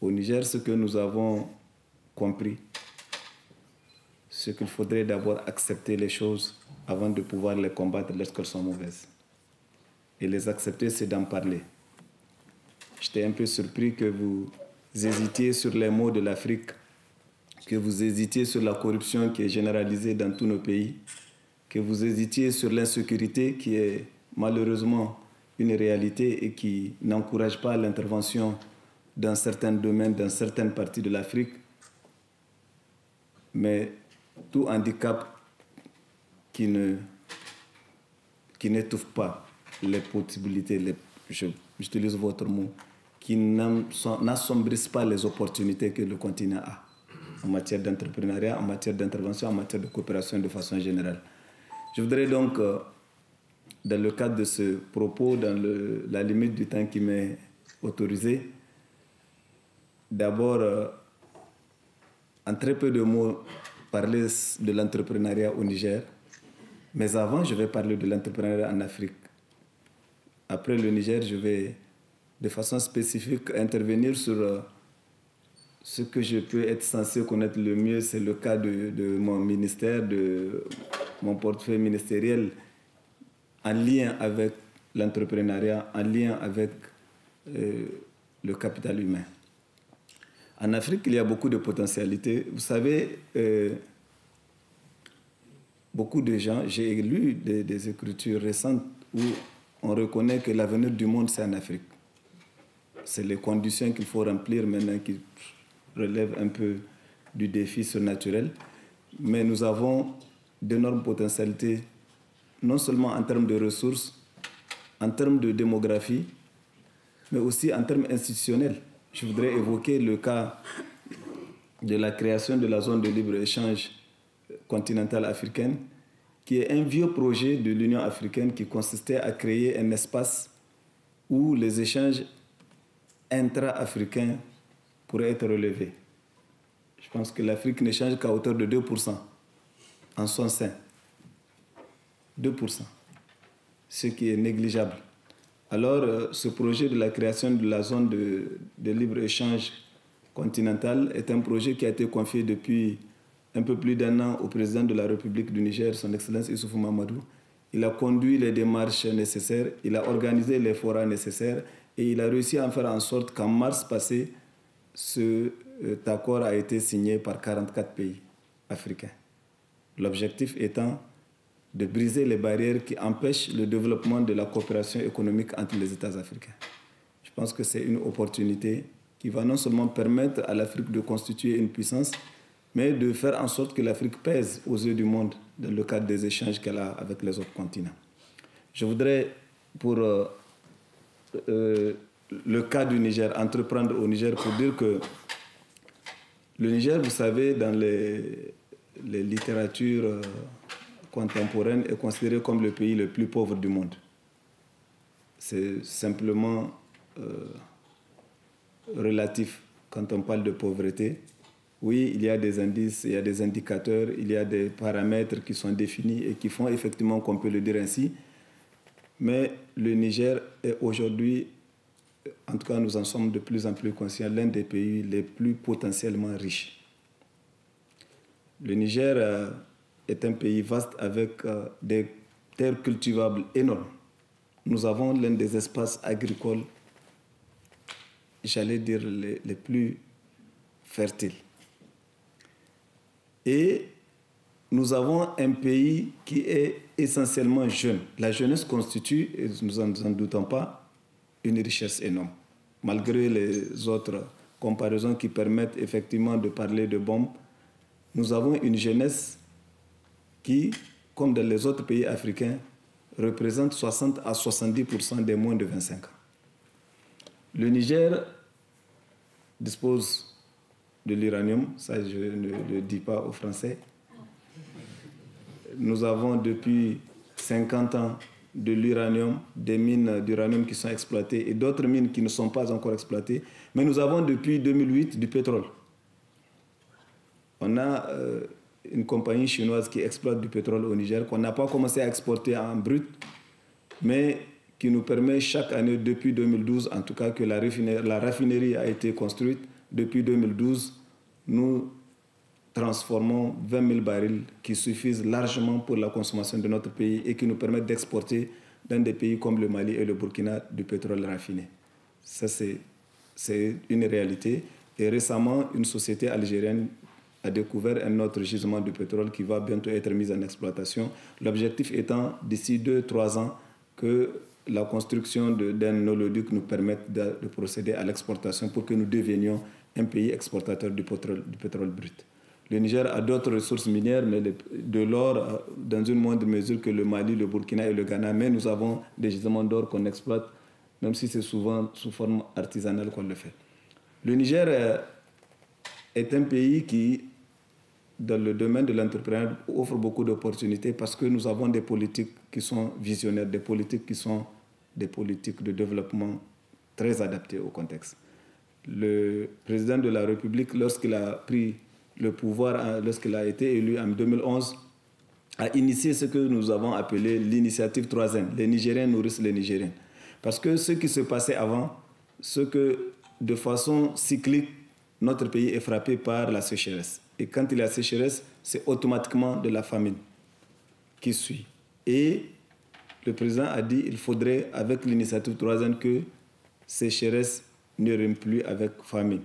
au Niger, ce que nous avons compris, c'est qu'il faudrait d'abord accepter les choses avant de pouvoir les combattre lorsqu'elles sont mauvaises. Et les accepter, c'est d'en parler. J'étais un peu surpris que vous hésitiez sur les maux de l'Afrique, que vous hésitiez sur la corruption qui est généralisée dans tous nos pays, que vous hésitiez sur l'insécurité qui est malheureusement une réalité et qui n'encourage pas l'intervention dans certains domaines, dans certaines parties de l'Afrique. Mais tout handicap qui n'étouffe pas les possibilités, j'utilise votre mot, qui n'assombrissent pas les opportunités que le continent a en matière d'entrepreneuriat, en matière d'intervention, en matière de coopération de façon générale. Je voudrais donc, dans le cadre de ce propos, dans la limite du temps qui m'est autorisé, d'abord, en très peu de mots, parler de l'entrepreneuriat au Niger. Mais avant, je vais parler de l'entrepreneuriat en Afrique. Après le Niger, je vais de façon spécifique intervenir sur ce que je peux être censé connaître le mieux. C'est le cas de mon ministère, de mon portefeuille ministériel, en lien avec l'entrepreneuriat, en lien avec le capital humain. En Afrique, il y a beaucoup de potentialités. Vous savez, beaucoup de gens, j'ai lu des écritures récentes où on reconnaît que l'avenir du monde, c'est en Afrique. C'est les conditions qu'il faut remplir maintenant qui relèvent un peu du défi surnaturel. Mais nous avons d'énormes potentialités, non seulement en termes de ressources, en termes de démographie, mais aussi en termes institutionnels. Je voudrais évoquer le cas de la création de la zone de libre-échange continentale africaine, qui est un vieux projet de l'Union africaine qui consistait à créer un espace où les échanges intra-africains pourraient être relevés. Je pense que l'Afrique n'échange qu'à hauteur de 2% en son sein. 2%, ce qui est négligeable. Alors, ce projet de la création de la zone de libre-échange continentale est un projet qui a été confié depuis un peu plus d'1 an au président de la République du Niger, son Excellence Issoufou Mamadou. Il a conduit les démarches nécessaires, il a organisé les forats nécessaires et il a réussi à en faire en sorte qu'en mars passé, cet accord a été signé par 44 pays africains. L'objectif étant de briser les barrières qui empêchent le développement de la coopération économique entre les États africains. Je pense que c'est une opportunité qui va non seulement permettre à l'Afrique de constituer une puissance, mais de faire en sorte que l'Afrique pèse aux yeux du monde dans le cadre des échanges qu'elle a avec les autres continents. Je voudrais, pour le cas du Niger, entreprendre au Niger pour dire que le Niger, vous savez, dans les littératures contemporaines, est considéré comme le pays le plus pauvre du monde. C'est simplement relatif quand on parle de pauvreté. Oui, il y a des indices, il y a des indicateurs, il y a des paramètres qui sont définis et qui font effectivement qu'on peut le dire ainsi. Mais le Niger est aujourd'hui, en tout cas nous en sommes de plus en plus conscients, l'un des pays les plus potentiellement riches. Le Niger est un pays vaste avec des terres cultivables énormes. Nous avons l'un des espaces agricoles, j'allais dire, les plus fertiles. Et nous avons un pays qui est essentiellement jeune. La jeunesse constitue, et nous n'en doutons pas, une richesse énorme. Malgré les autres comparaisons qui permettent effectivement de parler de bombes, nous avons une jeunesse qui, comme dans les autres pays africains, représente 60 à 70% des moins de 25 ans. Le Niger dispose de l'uranium, ça je ne le dis pas aux Français. Nous avons depuis 50 ans de l'uranium, des mines d'uranium qui sont exploitées et d'autres mines qui ne sont pas encore exploitées. Mais nous avons depuis 2008 du pétrole. On a une compagnie chinoise qui exploite du pétrole au Niger, qu'on n'a pas commencé à exporter en brut, mais qui nous permet chaque année, depuis 2012, en tout cas que la raffinerie a été construite. Depuis 2012, nous transformons 20 000 barils qui suffisent largement pour la consommation de notre pays et qui nous permettent d'exporter dans des pays comme le Mali et le Burkina du pétrole raffiné. Ça, c'est une réalité. Et récemment, une société algérienne a découvert un autre gisement de pétrole qui va bientôt être mis en exploitation. L'objectif étant, d'ici 2-3 ans, que la construction d'un oléoduc nous permette de procéder à l'exportation pour que nous devenions un pays exportateur du pétrole brut. Le Niger a d'autres ressources minières, mais de l'or dans une moindre mesure que le Mali, le Burkina et le Ghana. Mais nous avons des gisements d'or qu'on exploite, même si c'est souvent sous forme artisanale qu'on le fait. Le Niger est un pays qui, dans le domaine de l'entrepreneuriat, offre beaucoup d'opportunités parce que nous avons des politiques qui sont visionnaires, des politiques qui sont des politiques de développement très adaptées au contexte. Le président de la République, lorsqu'il a pris le pouvoir, lorsqu'il a été élu en 2011, a initié ce que nous avons appelé l'initiative 3N. Les Nigériens nourrissent les Nigériens. Parce que ce qui se passait avant, c'est que de façon cyclique, notre pays est frappé par la sécheresse. Et quand il y a sécheresse, c'est automatiquement de la famine qui suit. Et le président a dit qu'il faudrait, avec l'initiative 3N, que sécheresse ne rime plus avec famine,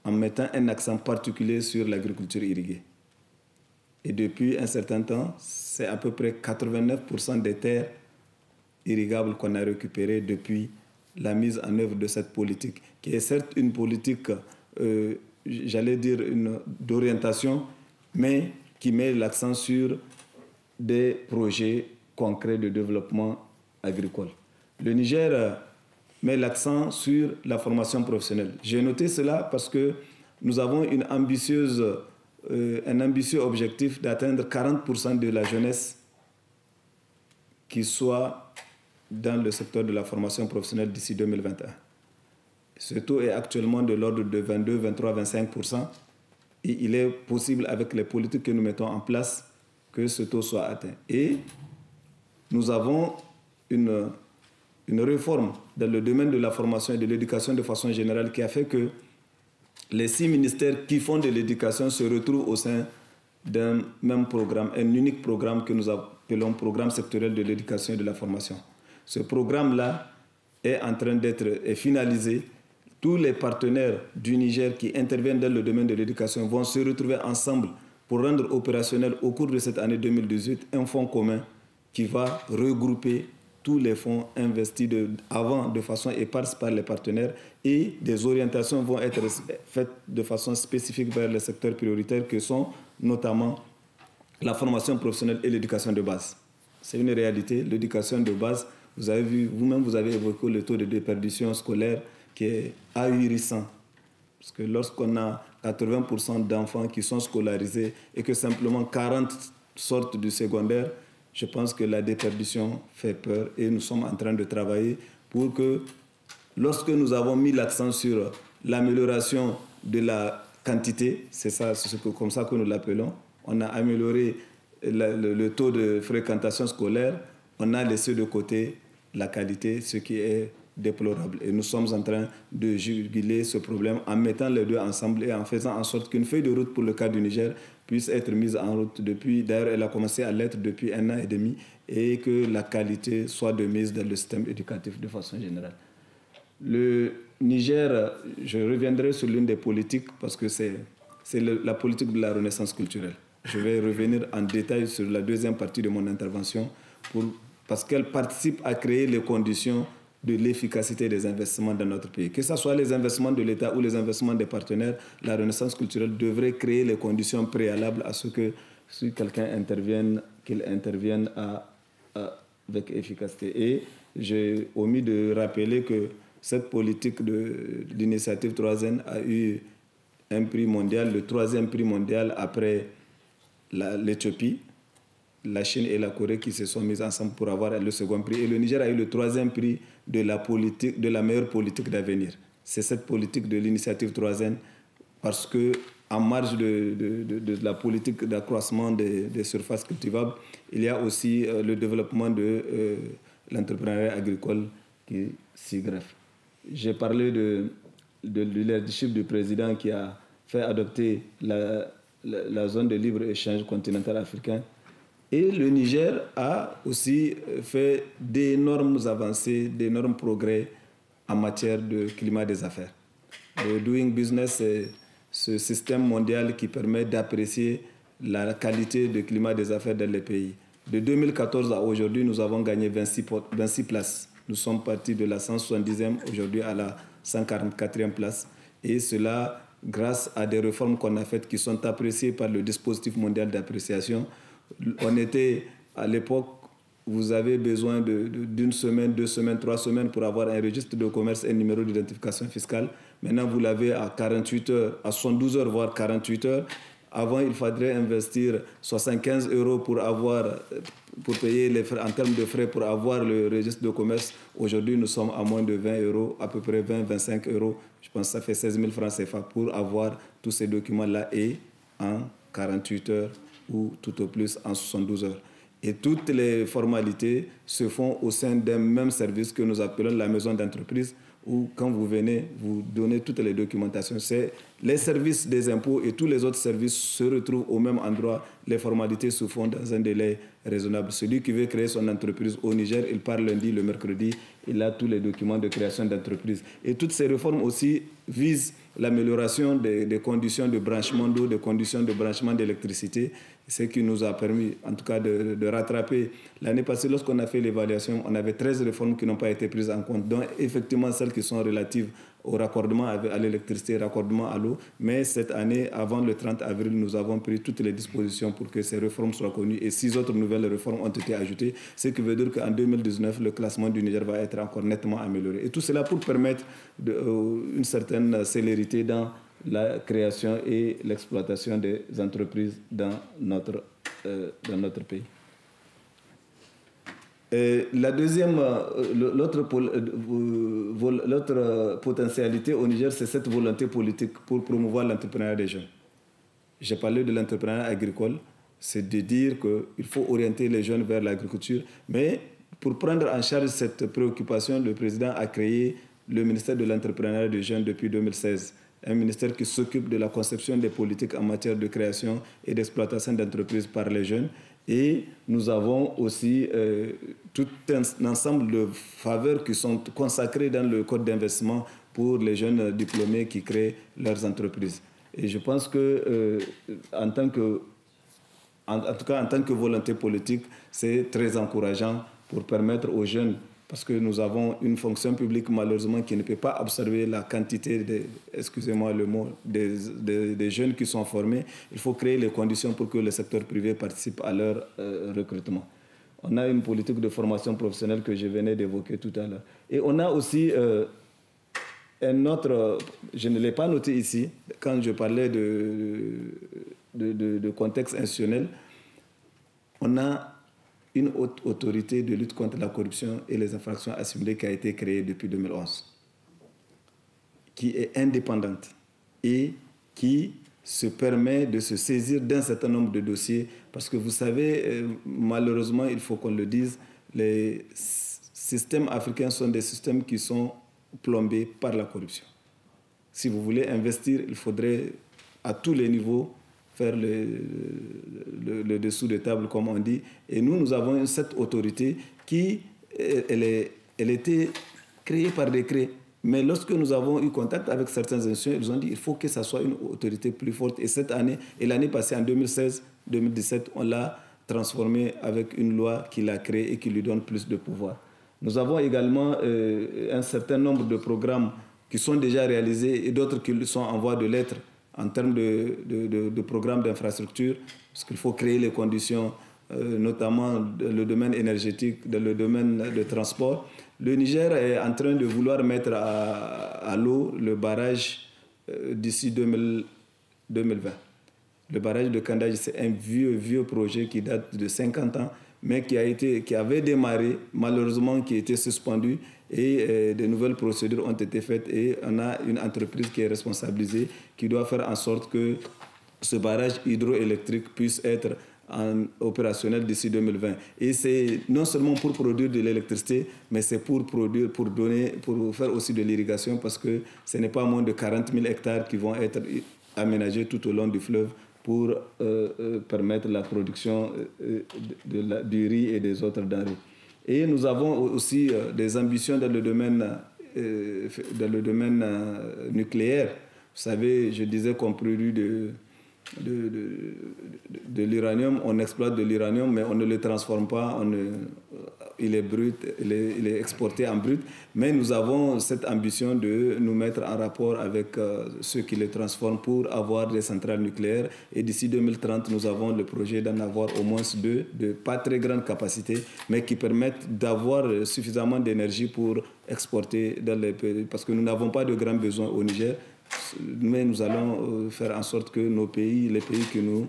en mettant un accent particulier sur l'agriculture irriguée. Et depuis un certain temps, c'est à peu près 89% des terres irrigables qu'on a récupérées depuis la mise en œuvre de cette politique, qui est certes une politique, j'allais dire, d'orientation, mais qui met l'accent sur des projets concrets de développement agricole. Le Niger met l'accent sur la formation professionnelle. J'ai noté cela parce que nous avons un ambitieux objectif d'atteindre 40% de la jeunesse qui soit dans le secteur de la formation professionnelle d'ici 2021. Ce taux est actuellement de l'ordre de 22, 23, 25%. Et il est possible, avec les politiques que nous mettons en place, que ce taux soit atteint. Et nous avons une réforme dans le domaine de la formation et de l'éducation de façon générale qui a fait que les 6 ministères qui font de l'éducation se retrouvent au sein d'un même programme, un unique programme que nous appelons Programme sectoriel de l'éducation et de la formation. Ce programme-là est en train d'être finalisé. Tous les partenaires du Niger qui interviennent dans le domaine de l'éducation vont se retrouver ensemble pour rendre opérationnel au cours de cette année 2018 un fonds commun qui va regrouper tous les fonds investis avant de façon éparse par les partenaires et des orientations vont être faites de façon spécifique vers les secteurs prioritaires que sont notamment la formation professionnelle et l'éducation de base. C'est une réalité. L'éducation de base, vous avez vu, vous-même vous avez évoqué le taux de déperdition scolaire qui est ahurissant. Parce que lorsqu'on a 80% d'enfants qui sont scolarisés et que simplement 40 sortent du secondaire, je pense que la déperdition fait peur et nous sommes en train de travailler pour que, lorsque nous avons mis l'accent sur l'amélioration de la quantité, c'est comme ça que nous l'appelons, on a amélioré le taux de fréquentation scolaire, on a laissé de côté la qualité, ce qui est déplorable. Et nous sommes en train de juguler ce problème en mettant les deux ensemble et en faisant en sorte qu'une feuille de route pour le cas du Niger puisse être mise en route depuis, d'ailleurs elle a commencé à l'être depuis 1 an et demi, et que la qualité soit de mise dans le système éducatif de façon générale. Le Niger, je reviendrai sur l'une des politiques parce que c'est la politique de la renaissance culturelle. Je vais revenir en détail sur la deuxième partie de mon intervention parce qu'elle participe à créer les conditions de l'efficacité des investissements dans notre pays. Que ce soit les investissements de l'État ou les investissements des partenaires, la renaissance culturelle devrait créer les conditions préalables à ce que si quelqu'un intervienne, qu'il intervienne avec efficacité. Et j'ai omis de rappeler que cette politique de l'initiative 3N a eu un prix mondial, le 3e prix mondial après l'Éthiopie, la Chine et la Corée qui se sont mises ensemble pour avoir le 2e prix. Et le Niger a eu le 3e prix de la meilleure politique d'avenir. C'est cette politique de l'initiative 3N parce que en marge de la politique d'accroissement des surfaces cultivables, il y a aussi le développement de l'entrepreneuriat agricole qui s'y greffe. J'ai parlé du leadership du président qui a fait adopter la zone de libre-échange continentale africaine. Et le Niger a aussi fait d'énormes avancées, d'énormes progrès en matière de climat des affaires. Le Doing Business, c'est ce système mondial qui permet d'apprécier la qualité du climat des affaires dans les pays. De 2014 à aujourd'hui, nous avons gagné 26 places. Nous sommes partis de la 170e aujourd'hui à la 144e place. Et cela grâce à des réformes qu'on a faites qui sont appréciées par le dispositif mondial d'appréciation. On était, à l'époque, vous avez besoin d'une semaine, 2 semaines, 3 semaines pour avoir un registre de commerce et un numéro d'identification fiscale. Maintenant, vous l'avez à 48 heures, à 72 heures, voire 48 heures. Avant, il faudrait investir 75 € pour payer les frais, en termes de frais pour avoir le registre de commerce. Aujourd'hui, nous sommes à moins de 20 €, à peu près 20-25 €. Je pense que ça fait 16 000 francs CFA pour avoir tous ces documents-là et en 48 heures ou tout au plus en 72 heures. Et toutes les formalités se font au sein d'un même service que nous appelons la maison d'entreprise, où quand vous venez, vous donnez toutes les documentations. C'est les services des impôts et tous les autres services se retrouvent au même endroit. Les formalités se font dans un délai raisonnable. Celui qui veut créer son entreprise au Niger, il part lundi, le mercredi, il a tous les documents de création d'entreprise. Et toutes ces réformes aussi visent l'amélioration des conditions de branchement d'eau, des conditions de branchement d'électricité, ce qui nous a permis, en tout cas, de rattraper. L'année passée, lorsqu'on a fait l'évaluation, on avait 13 réformes qui n'ont pas été prises en compte, dont effectivement celles qui sont relatives au raccordement à l'électricité, raccordement à l'eau. Mais cette année, avant le 30 avril, nous avons pris toutes les dispositions pour que ces réformes soient connues et 6 autres nouvelles réformes ont été ajoutées, ce qui veut dire qu'en 2019, le classement du Niger va être encore nettement amélioré. Et tout cela pour permettre une certaine célérité dans la création et l'exploitation des entreprises dans notre pays. L'autre potentialité au Niger, c'est cette volonté politique pour promouvoir l'entrepreneuriat des jeunes. J'ai parlé de l'entrepreneuriat agricole, c'est de dire qu'il faut orienter les jeunes vers l'agriculture, mais pour prendre en charge cette préoccupation, le président a créé le ministère de l'entrepreneuriat des jeunes depuis 2016. Un ministère qui s'occupe de la conception des politiques en matière de création et d'exploitation d'entreprises par les jeunes. Et nous avons aussi tout un ensemble de faveurs qui sont consacrées dans le code d'investissement pour les jeunes diplômés qui créent leurs entreprises. Et je pense que, en tout cas en tant que volonté politique, c'est très encourageant pour permettre aux jeunes, parce que nous avons une fonction publique malheureusement qui ne peut pas absorber la quantité, excusez-moi le mot, des jeunes qui sont formés. Il faut créer les conditions pour que le secteur privé participe à leur recrutement. On a une politique de formation professionnelle que je venais d'évoquer tout à l'heure. Et on a aussi un autre, je ne l'ai pas noté ici, quand je parlais de contexte institutionnel, on a une haute autorité de lutte contre la corruption et les infractions assimilées qui a été créée depuis 2011, qui est indépendante et qui se permet de se saisir d'un certain nombre de dossiers, parce que vous savez, malheureusement, il faut qu'on le dise, les systèmes africains sont des systèmes qui sont plombés par la corruption. Si vous voulez investir, il faudrait à tous les niveaux faire le dessous de table, comme on dit. Et nous avons cette autorité qui, elle était créée par décret. Mais lorsque nous avons eu contact avec certaines institutions, ils ont dit qu'il faut que ça soit une autorité plus forte. Et cette année, et l'année passée, en 2016-2017, on l'a transformée avec une loi qui l'a créée et qui lui donne plus de pouvoir. Nous avons également un certain nombre de programmes qui sont déjà réalisés et d'autres qui sont en voie de l'être en termes de programmes d'infrastructure, parce qu'il faut créer les conditions, notamment dans le domaine énergétique, dans le domaine de transport. Le Niger est en train de vouloir mettre à l'eau le barrage d'ici 2020. Le barrage de Kandaj, c'est un vieux projet qui date de 50 ans, mais qui avait démarré, malheureusement qui était suspendu, et de nouvelles procédures ont été faites et on a une entreprise qui est responsabilisée, qui doit faire en sorte que ce barrage hydroélectrique puisse être opérationnel d'ici 2020. Et c'est non seulement pour produire de l'électricité, mais c'est pour faire aussi de l'irrigation, parce que ce n'est pas moins de 40 000 hectares qui vont être aménagés tout au long du fleuve pour permettre la production du riz et des autres denrées. Et nous avons aussi des ambitions dans le domaine nucléaire. Vous savez, je disais qu'on produit de l'uranium, on exploite de l'uranium, mais on ne le transforme pas, il est brut, il est exporté en brut. Mais nous avons cette ambition de nous mettre en rapport avec ceux qui le transforment pour avoir des centrales nucléaires. Et d'ici 2030, nous avons le projet d'en avoir au moins 2, de pas très grande capacité, mais qui permettent d'avoir suffisamment d'énergie pour exporter dans les pays. Parce que nous n'avons pas de grands besoins au Niger, mais nous allons faire en sorte que nos pays, les pays qui nous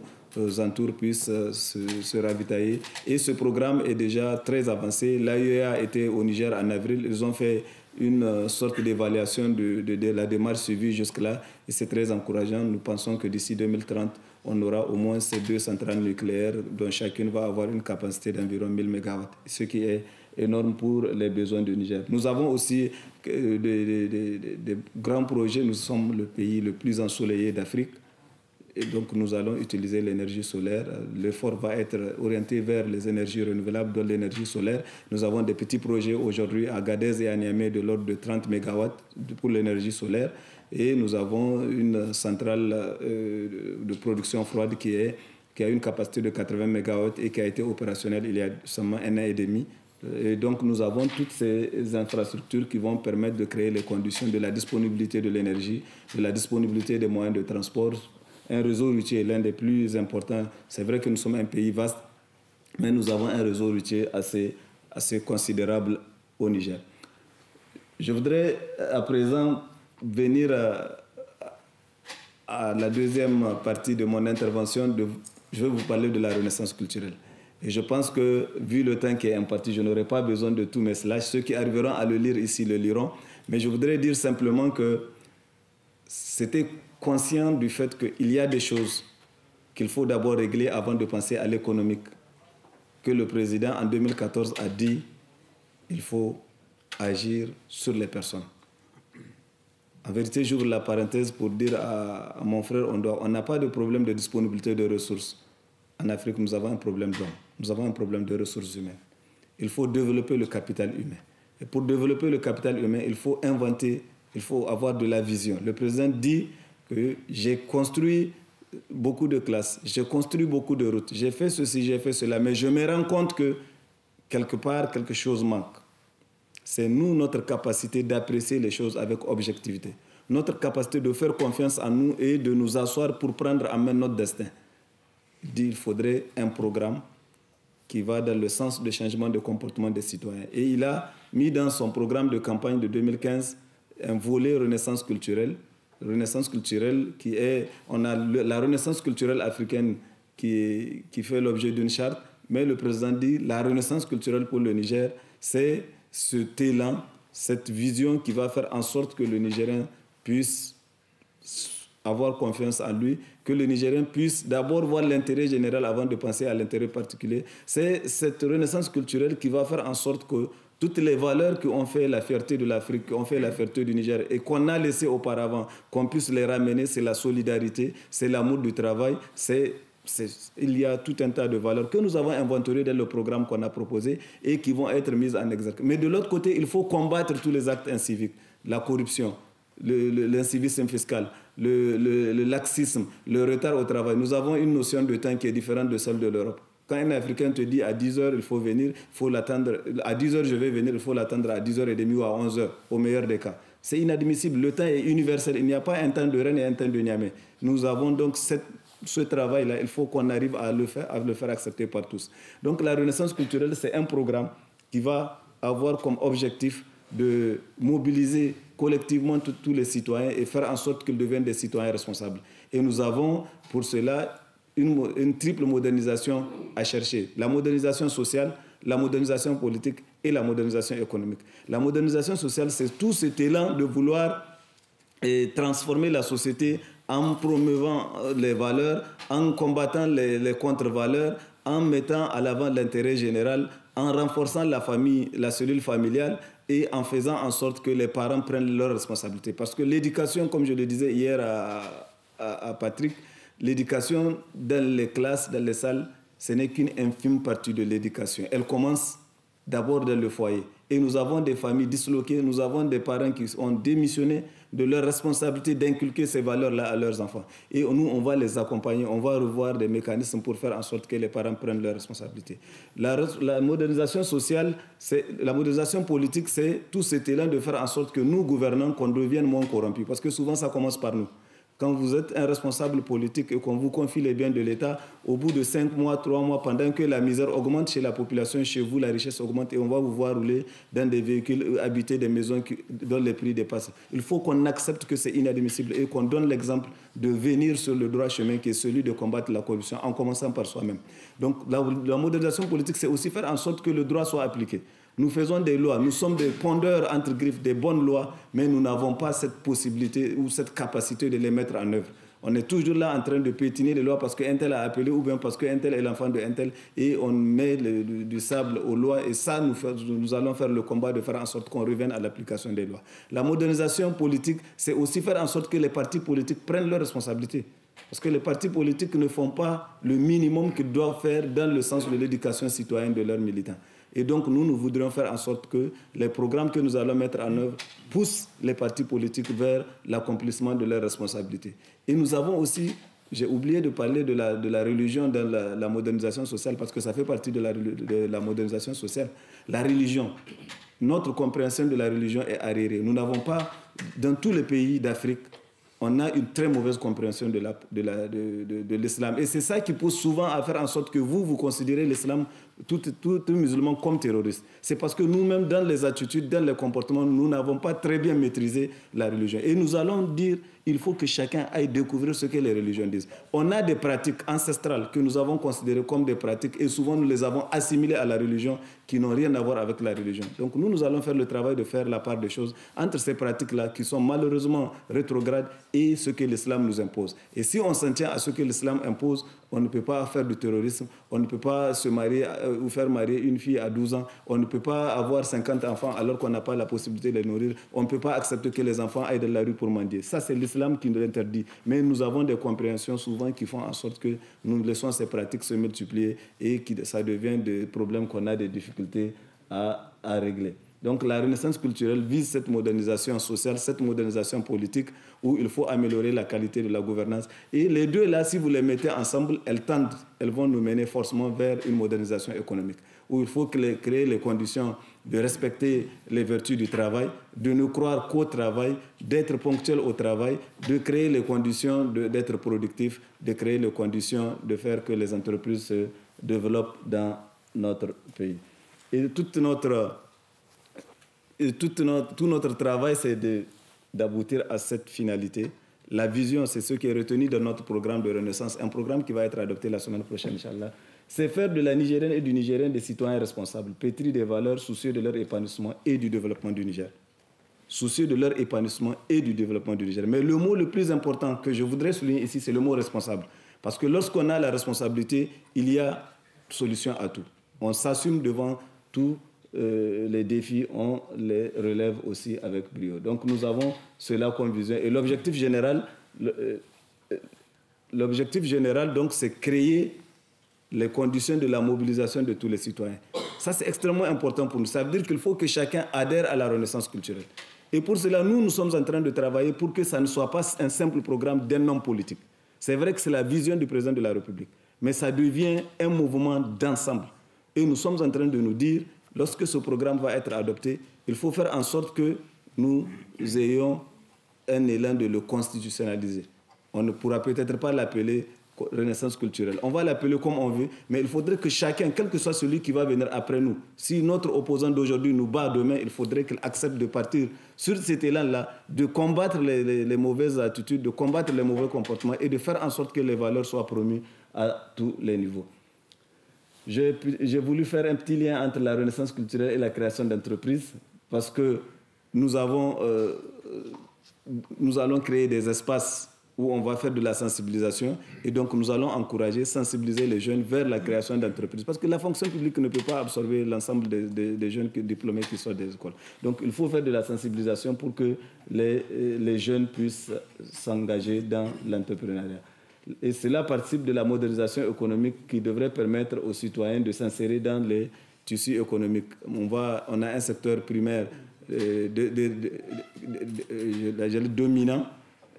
entourent, puissent se ravitailler. Et ce programme est déjà très avancé. L'AEA était au Niger en avril. Ils ont fait une sorte d'évaluation de la démarche suivie jusque-là. Et c'est très encourageant. Nous pensons que d'ici 2030, on aura au moins ces 2 centrales nucléaires dont chacune va avoir une capacité d'environ 1000 MW, ce qui est énorme pour les besoins du Niger. Nous avons aussi des grands projets. Nous sommes le pays le plus ensoleillé d'Afrique. Et donc, nous allons utiliser l'énergie solaire. L'effort va être orienté vers les énergies renouvelables, dont l'énergie solaire. Nous avons des petits projets aujourd'hui à Gadez et à Niamey de l'ordre de 30 MW pour l'énergie solaire. Et nous avons une centrale de production froide qui a une capacité de 80 MW et qui a été opérationnelle il y a seulement 1 an et demi. Et donc, nous avons toutes ces infrastructures qui vont permettre de créer les conditions de la disponibilité de l'énergie, de la disponibilité des moyens de transport. Un réseau routier est l'un des plus importants. C'est vrai que nous sommes un pays vaste, mais nous avons un réseau routier assez considérable au Niger. Je voudrais à présent venir à la deuxième partie de mon intervention. Je vais vous parler de la renaissance culturelle. Et je pense que, vu le temps qui est imparti, je n'aurai pas besoin de tous mes slides. Ceux qui arriveront à le lire ici le liront. Mais je voudrais dire simplement que c'était conscient du fait qu'il y a des choses qu'il faut d'abord régler avant de penser à l'économique. Que le président, en 2014, a dit qu'il faut agir sur les personnes. En vérité, j'ouvre la parenthèse pour dire à mon frère, on n'a pas de problème de disponibilité de ressources. En Afrique, nous avons un problème d'hommes. Nous avons un problème de ressources humaines. Il faut développer le capital humain. Et pour développer le capital humain, il faut inventer, il faut avoir de la vision. Le président dit que j'ai construit beaucoup de classes, j'ai construit beaucoup de routes, j'ai fait ceci, j'ai fait cela, mais je me rends compte que quelque part, quelque chose manque. C'est nous, notre capacité d'apprécier les choses avec objectivité. Notre capacité de faire confiance en nous et de nous asseoir pour prendre en main notre destin. Il faudrait un programme qui va dans le sens de changement de comportement des citoyens. Et il a mis dans son programme de campagne de 2015 un volet renaissance culturelle. Renaissance culturelle qui est... On a la renaissance culturelle africaine qui fait l'objet d'une charte, mais le président dit la renaissance culturelle pour le Niger, c'est cet élan, cette vision qui va faire en sorte que le Nigérien puisse avoir confiance en lui, que le Nigérien puisse d'abord voir l'intérêt général avant de penser à l'intérêt particulier. C'est cette renaissance culturelle qui va faire en sorte que toutes les valeurs qui ont fait la fierté de l'Afrique, qui ont fait la fierté du Niger et qu'on a laissé auparavant, qu'on puisse les ramener, c'est la solidarité, c'est l'amour du travail, il y a tout un tas de valeurs que nous avons inventoriées dans le programme qu'on a proposé et qui vont être mises en exergue. Mais de l'autre côté, il faut combattre tous les actes inciviques, la corruption, l'incivisme fiscal, le laxisme, le retard au travail. Nous avons une notion de temps qui est différente de celle de l'Europe. Quand un Africain te dit à 10h, il faut venir, il faut l'attendre. À 10h, je vais venir, il faut l'attendre à 10h30 ou à 11h, au meilleur des cas. C'est inadmissible. Le temps est universel. Il n'y a pas un temps de Rennes et un temps de Niamey. Nous avons donc ce travail-là. Il faut qu'on arrive à le faire accepter par tous. Donc la renaissance culturelle, c'est un programme qui va avoir comme objectif de mobiliser collectivement tous les citoyens et faire en sorte qu'ils deviennent des citoyens responsables. Et nous avons pour cela une triple modernisation à chercher. La modernisation sociale, la modernisation politique et la modernisation économique. La modernisation sociale, c'est tout cet élan de vouloir transformer la société en promouvant les valeurs, en combattant les contre-valeurs, en mettant à l'avant l'intérêt général, en renforçant la famille, la cellule familiale et en faisant en sorte que les parents prennent leurs responsabilités. Parce que l'éducation, comme je le disais hier à Patrick, l'éducation dans les classes, dans les salles, ce n'est qu'une infime partie de l'éducation. Elle commence d'abord dans le foyer. Et nous avons des familles disloquées, nous avons des parents qui ont démissionné de leur responsabilité d'inculquer ces valeurs-là à leurs enfants. Et nous, on va les accompagner, on va revoir des mécanismes pour faire en sorte que les parents prennent leurs responsabilités. La modernisation sociale, la modernisation politique, c'est tout cet élan de faire en sorte que nous, gouvernants, qu'on devienne moins corrompus. Parce que souvent, ça commence par nous. Quand vous êtes un responsable politique et qu'on vous confie les biens de l'État, au bout de 5 mois, 3 mois, pendant que la misère augmente chez la population, chez vous, la richesse augmente et on va vous voir rouler dans des véhicules, habiter des maisons dont les prix dépassent. Il faut qu'on accepte que c'est inadmissible et qu'on donne l'exemple de venir sur le droit chemin qui est celui de combattre la corruption en commençant par soi-même. Donc la modernisation politique, c'est aussi faire en sorte que le droit soit appliqué. Nous faisons des lois, nous sommes des pondeurs entre griffes, des bonnes lois, mais nous n'avons pas cette possibilité ou cette capacité de les mettre en œuvre. On est toujours là en train de pétiner les lois parce qu'un tel a appelé ou bien parce qu'un tel est l'enfant d'un tel et on met du sable aux lois et ça, nous allons faire le combat de faire en sorte qu'on revienne à l'application des lois. La modernisation politique, c'est aussi faire en sorte que les partis politiques prennent leurs responsabilités. Parce que les partis politiques ne font pas le minimum qu'ils doivent faire dans le sens de l'éducation citoyenne de leurs militants. Et donc, nous voudrions faire en sorte que les programmes que nous allons mettre en œuvre poussent les partis politiques vers l'accomplissement de leurs responsabilités. Et nous avons aussi, j'ai oublié de parler de la religion dans la modernisation sociale, parce que ça fait partie de la modernisation sociale. La religion, notre compréhension de la religion est arriérée. Nous n'avons pas, dans tous les pays d'Afrique, on a une très mauvaise compréhension de l'islam. Et c'est ça qui pousse souvent à faire en sorte que vous considérez l'islam, tout musulman, comme terroriste. C'est parce que nous-mêmes, dans les attitudes, dans les comportements, nous n'avons pas très bien maîtrisé la religion. Et nous allons dire, il faut que chacun aille découvrir ce que les religions disent. On a des pratiques ancestrales que nous avons considérées comme des pratiques et souvent nous les avons assimilées à la religion qui n'ont rien à voir avec la religion. Donc nous allons faire le travail de faire la part des choses entre ces pratiques-là qui sont malheureusement rétrogrades et ce que l'islam nous impose. Et si on s'en tient à ce que l'islam impose, on ne peut pas faire du terrorisme, on ne peut pas se marier ou faire marier une fille à 12 ans, on ne peut pas avoir 50 enfants alors qu'on n'a pas la possibilité de les nourrir, on ne peut pas accepter que les enfants aillent dans la rue pour mendier. Ça, c'est l'islam qui nous l'interdit. Mais nous avons des compréhensions souvent qui font en sorte que nous laissons ces pratiques se multiplier et que ça devient des problèmes qu'on a des difficultés à régler. Donc la renaissance culturelle vise cette modernisation sociale, cette modernisation politique où il faut améliorer la qualité de la gouvernance. Et les deux là, si vous les mettez ensemble, elles vont nous mener forcément vers une modernisation économique. où il faut créer les conditions de respecter les vertus du travail, de ne croire qu'au travail, d'être ponctuel au travail, de créer les conditions d'être productif, de créer les conditions de faire que les entreprises se développent dans notre pays. Et tout notre travail, c'est d'aboutir à cette finalité. La vision, c'est ce qui est retenu dans notre programme de Renaissance, un programme qui va être adopté la semaine prochaine, Inch'Allah. C'est faire de la Nigérienne et du Nigérien des citoyens responsables, pétris des valeurs, soucieux de leur épanouissement et du développement du Niger. Soucieux de leur épanouissement et du développement du Niger. Mais le mot le plus important que je voudrais souligner ici, c'est le mot responsable. Parce que lorsqu'on a la responsabilité, il y a solution à tout. On s'assume devant tous les défis, on les relève aussi avec brio. Donc nous avons cela comme vision. Et l'objectif général, donc, c'est créer les conditions de la mobilisation de tous les citoyens. Ça, c'est extrêmement important pour nous. Ça veut dire qu'il faut que chacun adhère à la renaissance culturelle. Et pour cela, nous sommes en train de travailler pour que ça ne soit pas un simple programme d'un homme politique. C'est vrai que c'est la vision du président de la République, mais ça devient un mouvement d'ensemble. Et nous sommes en train de nous dire, lorsque ce programme va être adopté, il faut faire en sorte que nous ayons un élan de le constitutionnaliser. On ne pourra peut-être pas l'appeler renaissance culturelle. On va l'appeler comme on veut, mais il faudrait que chacun, quel que soit celui qui va venir après nous, si notre opposant d'aujourd'hui nous bat demain, il faudrait qu'il accepte de partir sur cet élan-là, de combattre les mauvaises attitudes, de combattre les mauvais comportements et de faire en sorte que les valeurs soient promues à tous les niveaux. J'ai voulu faire un petit lien entre la renaissance culturelle et la création d'entreprises parce que nous allons créer des espaces où on va faire de la sensibilisation et donc nous allons encourager, sensibiliser les jeunes vers la création d'entreprises parce que la fonction publique ne peut pas absorber l'ensemble des jeunes diplômés qui sortent des écoles. Donc il faut faire de la sensibilisation pour que les jeunes puissent s'engager dans l'entrepreneuriat. Et cela participe de la modernisation économique qui devrait permettre aux citoyens de s'insérer dans les tissus économiques. On a un secteur primaire dominant,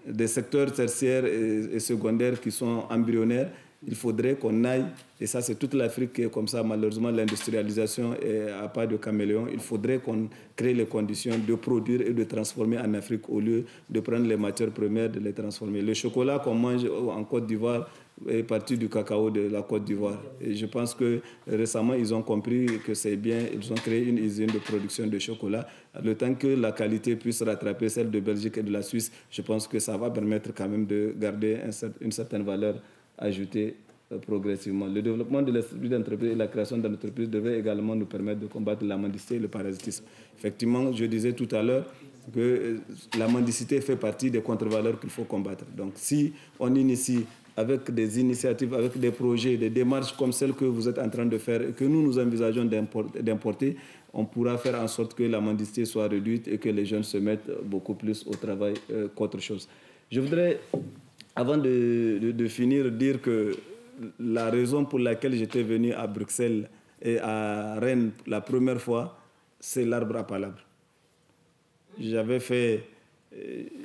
des secteurs tertiaires et secondaires qui sont embryonnaires. Il faudrait qu'on aille, et ça c'est toute l'Afrique qui est comme ça, malheureusement l'industrialisation est à pas de caméléon, il faudrait qu'on crée les conditions de produire et de transformer en Afrique au lieu de prendre les matières premières, de les transformer. Le chocolat qu'on mange en Côte d'Ivoire est parti du cacao de la Côte d'Ivoire. Et je pense que récemment ils ont compris que c'est bien, ils ont créé une usine de production de chocolat. Le temps que la qualité puisse rattraper celle de Belgique et de la Suisse, je pense que ça va permettre quand même de garder une certaine valeur ajoutée progressivement. Le développement de l'esprit d'entreprise et la création d'entreprises devrait également nous permettre de combattre la mendicité et le parasitisme. Effectivement, je disais tout à l'heure que la mendicité fait partie des contre-valeurs qu'il faut combattre. Donc si on initie avec des initiatives, avec des projets, des démarches comme celles que vous êtes en train de faire et que nous envisageons d'importer, on pourra faire en sorte que la mendicité soit réduite et que les jeunes se mettent beaucoup plus au travail qu'autre chose. Je voudrais, avant de finir, dire que la raison pour laquelle j'étais venu à Bruxelles et à Rennes la première fois, c'est l'arbre à palabres. J'avais fait...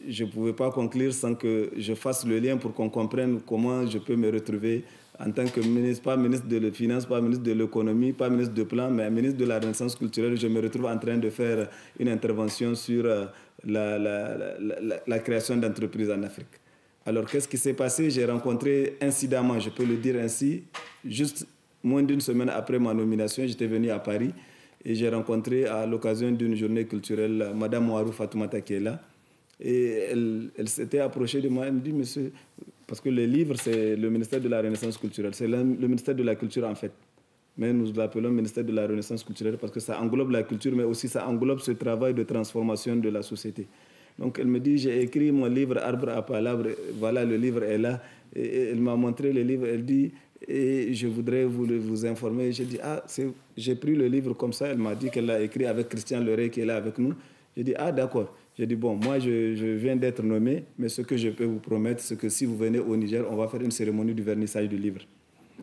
Je ne pouvais pas conclure sans que je fasse le lien pour qu'on comprenne comment je peux me retrouver en tant que ministre, pas ministre de la Finance, pas ministre de l'économie, pas ministre de plan, mais ministre de la Renaissance culturelle. Je me retrouve en train de faire une intervention sur la création d'entreprises en Afrique. Alors, qu'est-ce qui s'est passé? J'ai rencontré incidemment, je peux le dire ainsi, juste moins d'une semaine après ma nomination, j'étais venu à Paris et j'ai rencontré à l'occasion d'une journée culturelle Madame Ouarou Fatoumata qui est là. Et elle s'était approchée de moi, elle me dit, monsieur, parce que le livre, c'est le ministère de la Renaissance culturelle, c'est le ministère de la Culture en fait. Mais nous l'appelons ministère de la Renaissance culturelle parce que ça englobe la culture, mais aussi ça englobe ce travail de transformation de la société. Donc elle me dit, j'ai écrit mon livre Arbre à palabres, voilà le livre est là. Et elle m'a montré le livre, elle dit, et je voudrais vous informer. J'ai dit, j'ai pris le livre comme ça, elle m'a dit qu'elle l'a écrit avec Christian Leray qui est là avec nous. J'ai dit, d'accord. J'ai dit, bon, moi je viens d'être nommé, mais ce que je peux vous promettre, c'est que si vous venez au Niger, on va faire une cérémonie du vernissage du livre.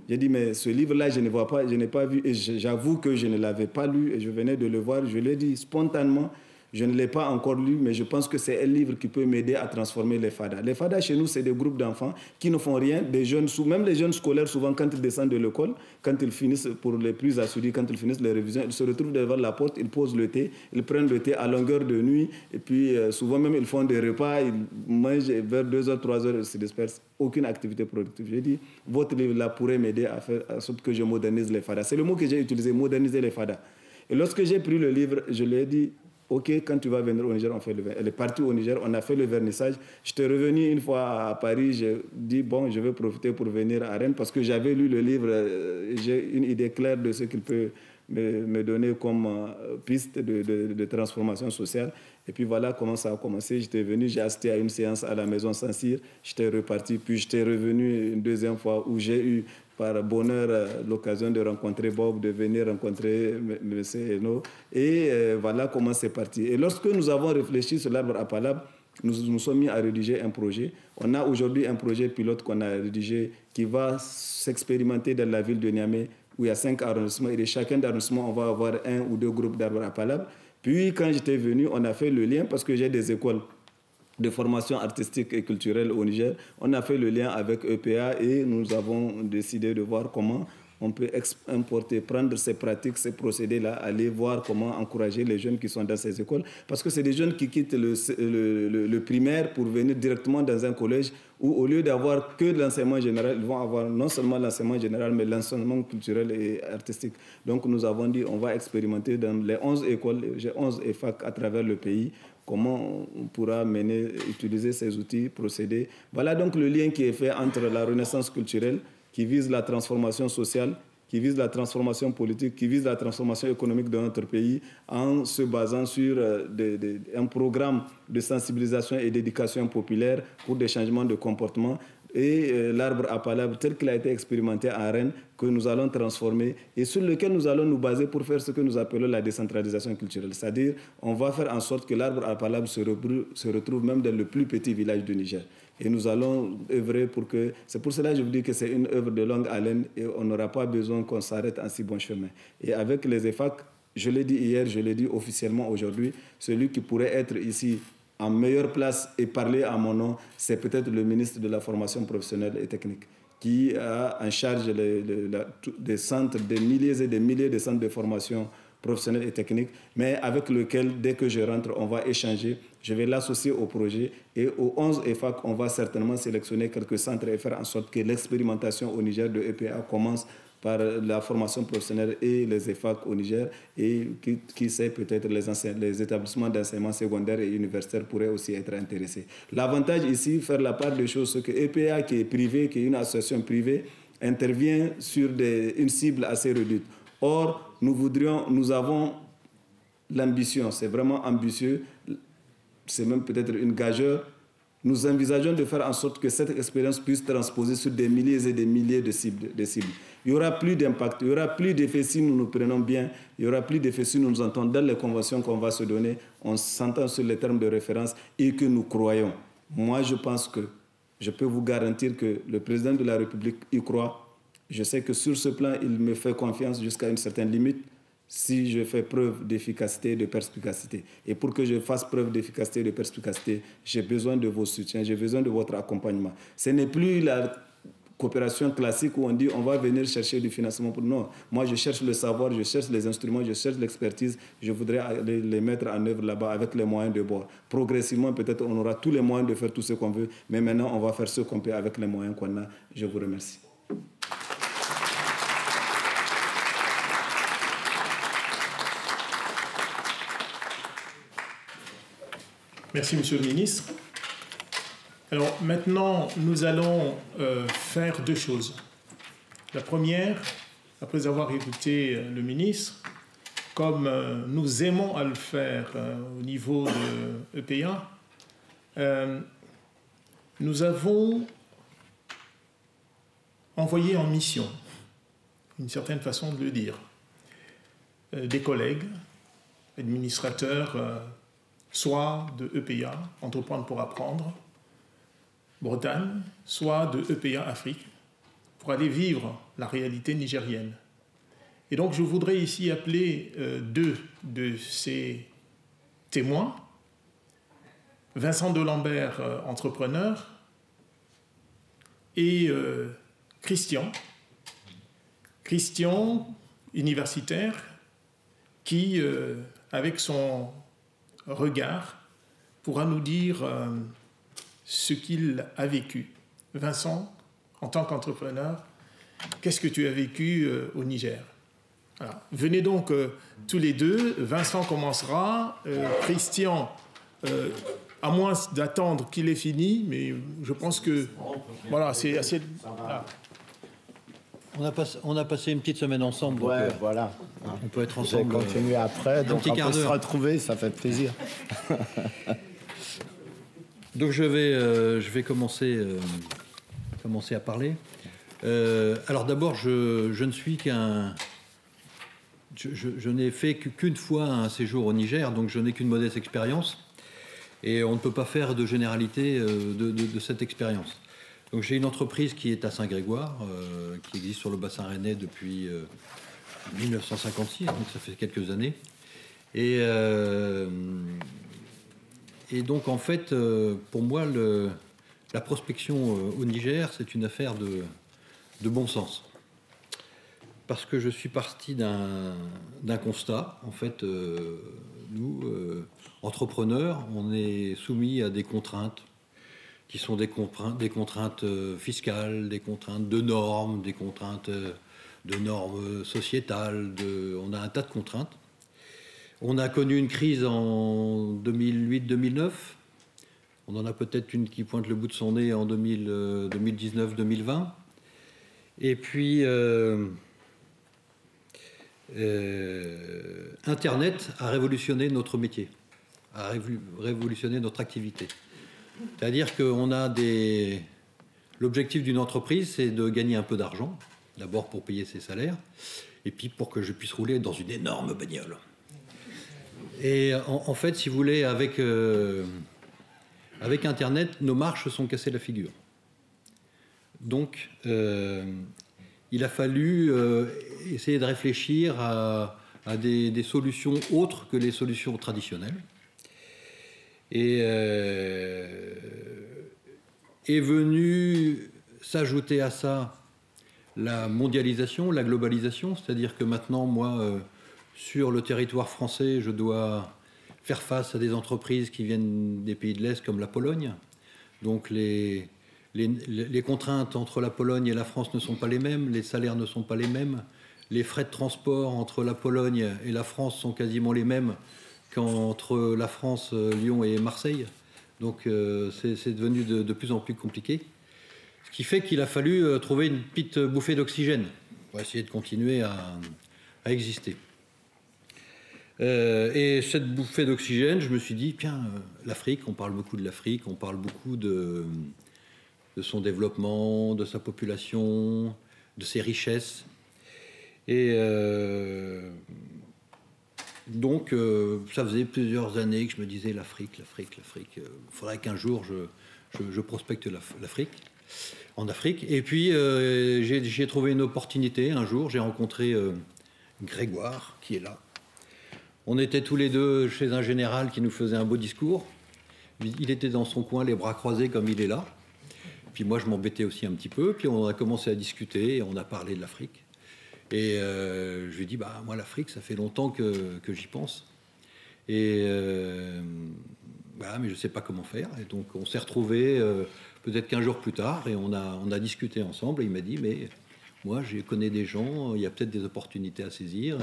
J'ai dit, mais ce livre-là, je n'ai pas vu, et j'avoue que je ne l'avais pas lu, et je venais de le voir. Je l'ai dit spontanément, Je ne l'ai pas encore lu, mais je pense que c'est un livre qui peut m'aider à transformer les FADA. Les FADA, chez nous, c'est des groupes d'enfants qui ne font rien, des jeunes, même les jeunes scolaires, souvent, quand ils descendent de l'école, quand ils finissent, pour les plus assidus, quand ils finissent les révisions, ils se retrouvent devant la porte, ils posent le thé, ils prennent le thé à longueur de nuit, et puis souvent même, ils font des repas, ils mangent vers 2h, 3h, ils se dispersent. Aucune activité productive. J'ai dit, votre livre-là pourrait m'aider à faire en sorte que je modernise les FADA. C'est le mot que j'ai utilisé, moderniser les FADA. Et lorsque j'ai pris le livre, je lui ai dit, OK, quand tu vas venir au Niger, on fait le vernissage. Elle est partie au Niger, on a fait le vernissage. J'étais revenu une fois à Paris, j'ai dit, bon, je vais profiter pour venir à Rennes parce que j'avais lu le livre, j'ai une idée claire de ce qu'il peut me donner comme piste de transformation sociale. Et puis voilà comment ça a commencé. J'étais venu, j'ai assisté à une séance à la maison Saint-Cyr, j'étais reparti, puis j'étais revenu une deuxième fois où j'ai eu par bonheur l'occasion de rencontrer Bob, de venir rencontrer M. Eno. Et voilà comment c'est parti. Et lorsque nous avons réfléchi sur l'arbre à palabre, nous nous sommes mis à rédiger un projet. On a aujourd'hui un projet pilote qu'on a rédigé qui va s'expérimenter dans la ville de Niamey, où il y a 5 arrondissements. Et de chacun d'arrondissement, on va avoir 1 ou 2 groupes d'arbres à palabre. Puis, quand j'étais venu, on a fait le lien, parce que j'ai des écoles de formation artistique et culturelle au Niger. On a fait le lien avec EPA et nous avons décidé de voir comment on peut importer, prendre ces pratiques, ces procédés-là, aller voir comment encourager les jeunes qui sont dans ces écoles. Parce que c'est des jeunes qui quittent le primaire pour venir directement dans un collège où, au lieu d'avoir que l'enseignement général, ils vont avoir non seulement l'enseignement général, mais l'enseignement culturel et artistique. Donc nous avons dit, on va expérimenter dans les 11 écoles, j'ai 11 EFAC à travers le pays, comment on pourra utiliser ces outils, procéder. Voilà donc le lien qui est fait entre la renaissance culturelle, qui vise la transformation sociale, qui vise la transformation politique, qui vise la transformation économique de notre pays, en se basant sur un programme de sensibilisation et d'éducation populaire pour des changements de comportement. Et l'arbre à palabre tel qu'il a été expérimenté à Rennes, que nous allons transformer et sur lequel nous allons nous baser pour faire ce que nous appelons la décentralisation culturelle. C'est-à-dire, on va faire en sorte que l'arbre à palabre se retrouve même dans le plus petit village du Niger. Et nous allons œuvrer pour que... C'est pour cela que je vous dis que c'est une œuvre de longue haleine et on n'aura pas besoin qu'on s'arrête en si bon chemin. Et avec les EFAC, je l'ai dit hier, je l'ai dit officiellement aujourd'hui, celui qui pourrait être ici en meilleure place et parler à mon nom, c'est peut-être le ministre de la formation professionnelle et technique, qui a en charge des centres, des milliers et des milliers de centres de formation professionnelle et technique, mais avec lequel, dès que je rentre, on va échanger. Je vais l'associer au projet et aux 11 EFAC, on va certainement sélectionner quelques centres et faire en sorte que l'expérimentation au Niger de EPA commence par la formation professionnelle et les EFAC au Niger et qui sait, peut-être les établissements d'enseignement secondaire et universitaire pourraient aussi être intéressés. L'avantage ici, faire la part des choses, c'est que EPA, qui est privé, qui est une association privée, intervient sur une cible assez réduite. Or, nous avons l'ambition, c'est vraiment ambitieux, c'est même peut-être une gageure. Nous envisageons de faire en sorte que cette expérience puisse transposer sur des milliers et des milliers de cibles. Il n'y aura plus d'impact, il n'y aura plus d'effet si nous nous prenons bien, il n'y aura plus d'effet si nous nous entendons dans les conventions qu'on va se donner, on s'entend sur les termes de référence et que nous croyons. Moi, je pense que je peux vous garantir que le président de la République y croit. Je sais que sur ce plan, il me fait confiance jusqu'à une certaine limite si je fais preuve d'efficacité et de perspicacité. Et pour que je fasse preuve d'efficacité et de perspicacité, j'ai besoin de vos soutiens, j'ai besoin de votre accompagnement. Ce n'est plus la coopération classique où on dit on va venir chercher du financement. Non, moi je cherche le savoir, je cherche les instruments, je cherche l'expertise. Je voudrais les mettre en œuvre là-bas avec les moyens de bord. Progressivement, peut-être on aura tous les moyens de faire tout ce qu'on veut, mais maintenant on va faire ce qu'on peut avec les moyens qu'on a. Je vous remercie. Merci, Monsieur le Ministre. Alors maintenant, nous allons faire 2 choses. La première, après avoir écouté le ministre, comme nous aimons à le faire au niveau de EPA, nous avons envoyé en mission, une certaine façon de le dire, des collègues, administrateurs, soit de EPA, Entreprendre pour apprendre, Bretagne, soit de EPA Afrique, pour aller vivre la réalité nigérienne. Et donc je voudrais ici appeler 2 de ces témoin, Vincent Delambert, entrepreneur, et Christian, universitaire, qui, avec son regard, pourra nous dire ce qu'il a vécu. Vincent, en tant qu'entrepreneur, qu'est-ce que tu as vécu au Niger? Voilà. Venez donc tous les deux. Vincent commencera. Christian, à moins d'attendre qu'il ait fini, mais je pense que voilà, c'est assez. Voilà. On a passé une petite semaine ensemble. Ouais, donc, voilà. On peut être ensemble. On va continuer après, donc on peut se retrouver, ça fait plaisir. Donc je vais commencer à parler. Alors d'abord, je ne suis qu'un... Je n'ai fait qu'une fois un séjour au Niger, donc je n'ai qu'une modeste expérience. Et on ne peut pas faire de généralité de cette expérience. Donc j'ai une entreprise qui est à Saint-Grégoire, qui existe sur le bassin rennais depuis 1956, donc ça fait quelques années. Et donc en fait, pour moi, la prospection au Niger, c'est une affaire de bon sens. Parce que je suis parti d'un constat. En fait, nous, entrepreneurs, on est soumis à des contraintes qui sont des contraintes fiscales, des contraintes de normes, des contraintes de normes sociétales. On a un tas de contraintes. On a connu une crise en 2008-2009. On en a peut-être une qui pointe le bout de son nez en 2019-2020. Et puis... Internet a révolutionné notre métier, a révolutionné notre activité. C'est-à-dire qu'on a l'objectif d'une entreprise, c'est de gagner un peu d'argent, d'abord pour payer ses salaires, et puis pour que je puisse rouler dans une énorme bagnole. Et en fait, si vous voulez, avec Internet, nos marches se sont cassées la figure. Donc, il a fallu essayer de réfléchir à des solutions autres que les solutions traditionnelles. Et est venue s'ajouter à ça la mondialisation, la globalisation, c'est-à-dire que maintenant, moi, sur le territoire français, je dois faire face à des entreprises qui viennent des pays de l'Est comme la Pologne. Donc les contraintes entre la Pologne et la France ne sont pas les mêmes, les salaires ne sont pas les mêmes, les frais de transport entre la Pologne et la France sont quasiment les mêmes qu'entre la France, Lyon et Marseille. Donc c'est devenu de plus en plus compliqué. Ce qui fait qu'il a fallu trouver une petite bouffée d'oxygène pour essayer de continuer à exister. Et cette bouffée d'oxygène, je me suis dit, tiens, l'Afrique, on parle beaucoup de l'Afrique, on parle beaucoup de son développement, de sa population, de ses richesses. Et donc, ça faisait plusieurs années que je me disais l'Afrique. Il faudrait qu'un jour, je prospecte l'Afrique, en Afrique. Et puis, j'ai trouvé une opportunité. Un jour, j'ai rencontré Grégoire, qui est là. On était tous les deux chez un général qui nous faisait un beau discours. Il était dans son coin, les bras croisés comme il est là. Puis moi, je m'embêtais aussi un petit peu. Puis on a commencé à discuter et on a parlé de l'Afrique. Et je lui ai dit, bah, moi, l'Afrique, ça fait longtemps que j'y pense. Et voilà, mais je ne sais pas comment faire. Et donc, on s'est retrouvés peut-être 15 jours plus tard et on a discuté ensemble. Et il m'a dit, mais moi, je connais des gens, il y a peut-être des opportunités à saisir.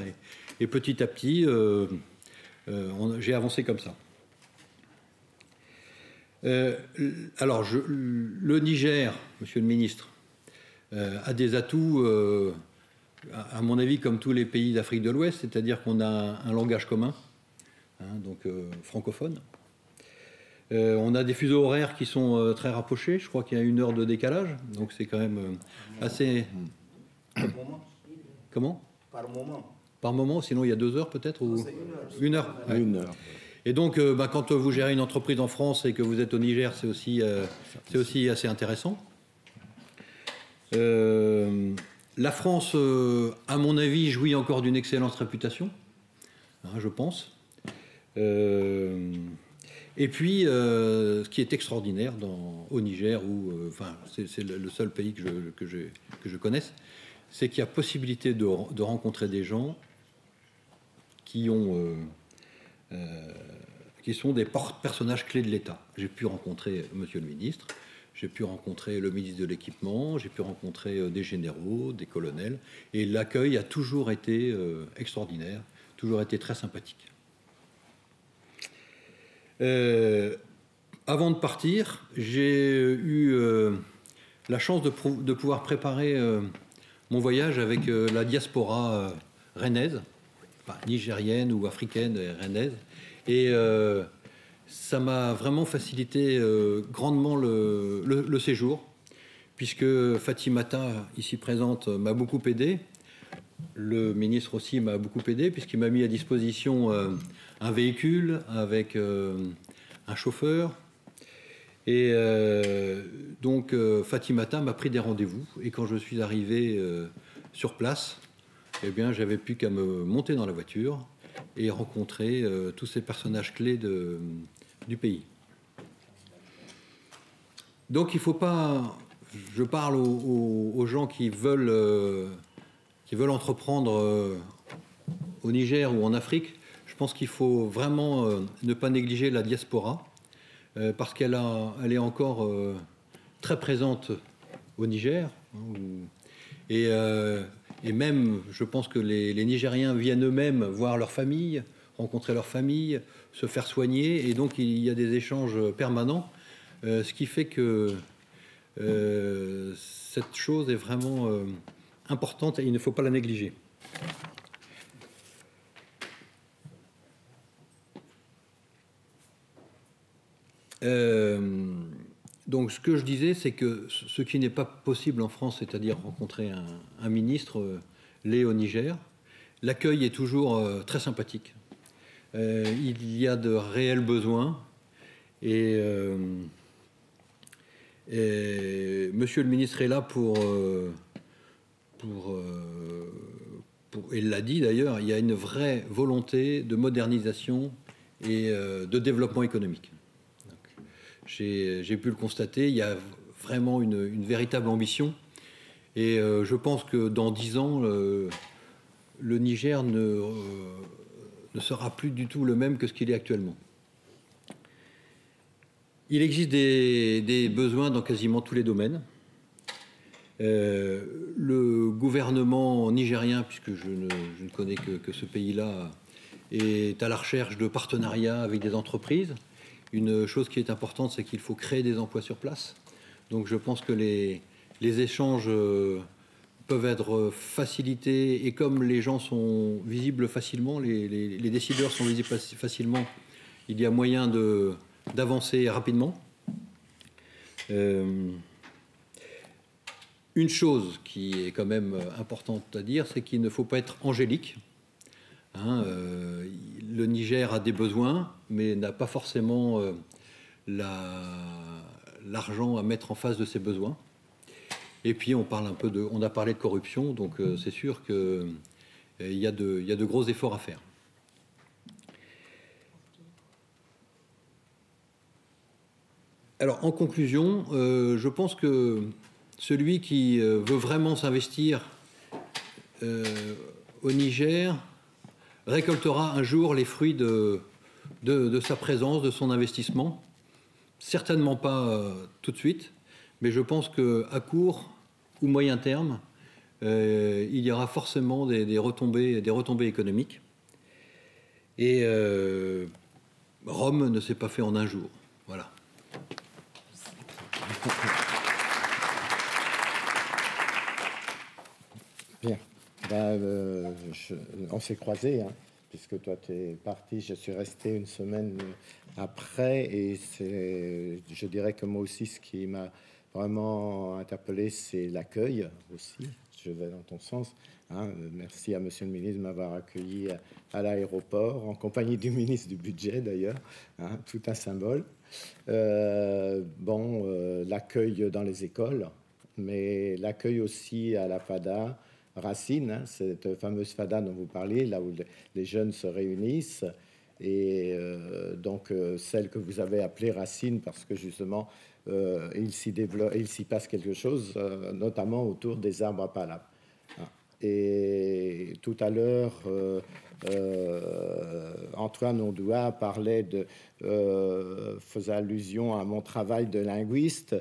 Et petit à petit, j'ai avancé comme ça. Alors, le Niger, monsieur le ministre, a des atouts, à mon avis, comme tous les pays d'Afrique de l'Ouest, c'est-à-dire qu'on a un langage commun, donc francophone. On a des fuseaux horaires qui sont très rapprochés. Je crois qu'il y a 1 heure de décalage, donc c'est quand même assez... Par moment. Comment ? Par moment. Par moment, sinon il y a 2 heures peut-être ou... C'est 1 heure. Ouais. 1 heure. Et donc, quand vous gérez une entreprise en France et que vous êtes au Niger, c'est aussi assez intéressant. La France, à mon avis, jouit encore d'une excellente réputation, je pense. Et puis, ce qui est extraordinaire au Niger, c'est le seul pays que je connaisse, c'est qu'il y a possibilité de rencontrer des gens qui sont des personnages clés de l'État. J'ai pu rencontrer Monsieur le ministre, j'ai pu rencontrer le ministre de l'Équipement, j'ai pu rencontrer des généraux, des colonels, et l'accueil a toujours été extraordinaire, toujours été très sympathique. Avant de partir, j'ai eu la chance de pouvoir préparer mon voyage avec la diaspora rennaise, nigérienne ou africaine rennaise, et ça m'a vraiment facilité grandement le séjour, puisque Fatimata, ici présente, m'a beaucoup aidé. Le ministre aussi m'a beaucoup aidé, puisqu'il m'a mis à disposition un véhicule avec un chauffeur. Et donc Fatimata m'a pris des rendez-vous. Et quand je suis arrivé sur place, eh bien, j'avais plus qu'à me monter dans la voiture et rencontrer tous ces personnages clés du pays. Donc il ne faut pas... Je parle aux gens qui veulent entreprendre au Niger ou en Afrique. Je pense qu'il faut vraiment ne pas négliger la diaspora, parce qu'elle est encore très présente au Niger. Et même, je pense que les Nigériens viennent eux-mêmes voir leur famille, rencontrer leur famille, se faire soigner, et donc il y a des échanges permanents, ce qui fait que cette chose est vraiment importante et il ne faut pas la négliger. Donc ce que je disais, c'est que ce qui n'est pas possible en France, c'est-à-dire rencontrer un ministre, l'est au Niger. L'accueil est toujours très sympathique. Il y a de réels besoins et Monsieur le ministre est là pour il l'a dit d'ailleurs, il y a une vraie volonté de modernisation et de développement économique. J'ai pu le constater, il y a vraiment une véritable ambition et je pense que dans 10 ans, le Niger ne sera plus du tout le même que ce qu'il est actuellement. Il existe des besoins dans quasiment tous les domaines. Le gouvernement nigérien, puisque je ne connais que ce pays-là, est à la recherche de partenariats avec des entreprises. Une chose qui est importante, c'est qu'il faut créer des emplois sur place. Donc je pense que les échanges peuvent être facilités, et comme les gens sont visibles facilement, les décideurs sont visibles facilement, il y a moyen d'avancer rapidement. Une chose qui est quand même importante à dire, c'est qu'il ne faut pas être angélique. Le Niger a des besoins, mais n'a pas forcément l'argent à mettre en face de ses besoins. Et puis on a parlé de corruption, donc c'est sûr qu'il y a de gros efforts à faire. Alors en conclusion, je pense que celui qui veut vraiment s'investir au Niger récoltera un jour les fruits de sa présence, de son investissement. Certainement pas tout de suite, mais je pense qu'à court ou moyen terme, il y aura forcément des retombées économiques. Et Rome ne s'est pas fait en un jour. Voilà. Bien. On s'est croisés, hein, puisque toi tu es parti, je suis resté une semaine après, et je dirais que moi aussi, ce qui m'a vraiment interpellé, c'est l'accueil aussi. Je vais dans ton sens. Hein. Merci à Monsieur le ministre de m'avoir accueilli à l'aéroport, en compagnie du ministre du Budget d'ailleurs, hein, tout un symbole. L'accueil dans les écoles, mais l'accueil aussi à la FADA, Racine, hein, cette fameuse FADA dont vous parliez, là où les jeunes se réunissent. Et donc celle que vous avez appelée racine, parce que justement il s'y passe quelque chose, notamment autour des arbres à palabres. Et tout à l'heure, Antoine Ondoua faisait allusion à mon travail de linguiste,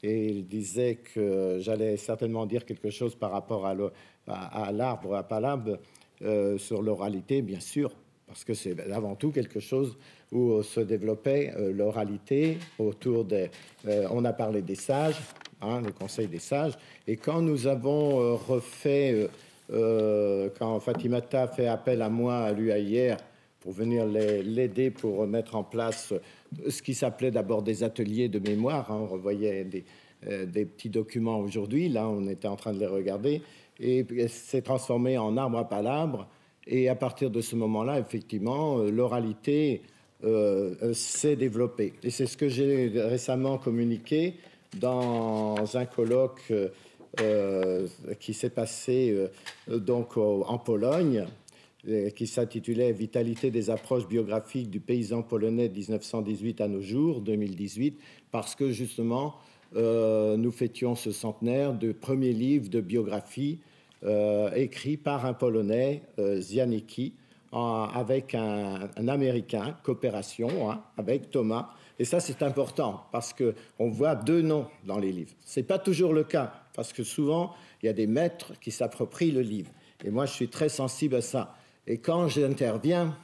et il disait que j'allais certainement dire quelque chose par rapport à l'arbre à palabres sur l'oralité, bien sûr, parce que c'est avant tout quelque chose où se développait l'oralité autour des... on a parlé des sages, le conseil des sages, et quand nous avons refait... quand Fatimata fait appel à moi, à l'UAIR, pour venir l'aider pour mettre en place ce qui s'appelait d'abord des ateliers de mémoire. On revoyait des petits documents aujourd'hui. Là, on était en train de les regarder. Et c'est transformé en arbre à palabres. Et à partir de ce moment-là, effectivement, l'oralité s'est développée. Et c'est ce que j'ai récemment communiqué dans un colloque qui s'est passé donc en Pologne, qui s'intitulait « Vitalité des approches biographiques du paysan polonais 1918 à nos jours, 2018 », parce que justement, nous fêtions ce centenaire du premier livre de biographie écrit par un Polonais, Zianicki, avec un Américain, coopération, avec Thomas. Et ça, c'est important, parce qu'on voit deux noms dans les livres. Ce n'est pas toujours le cas, parce que souvent, il y a des maîtres qui s'approprient le livre. Et moi, je suis très sensible à ça. Et quand j'interviens,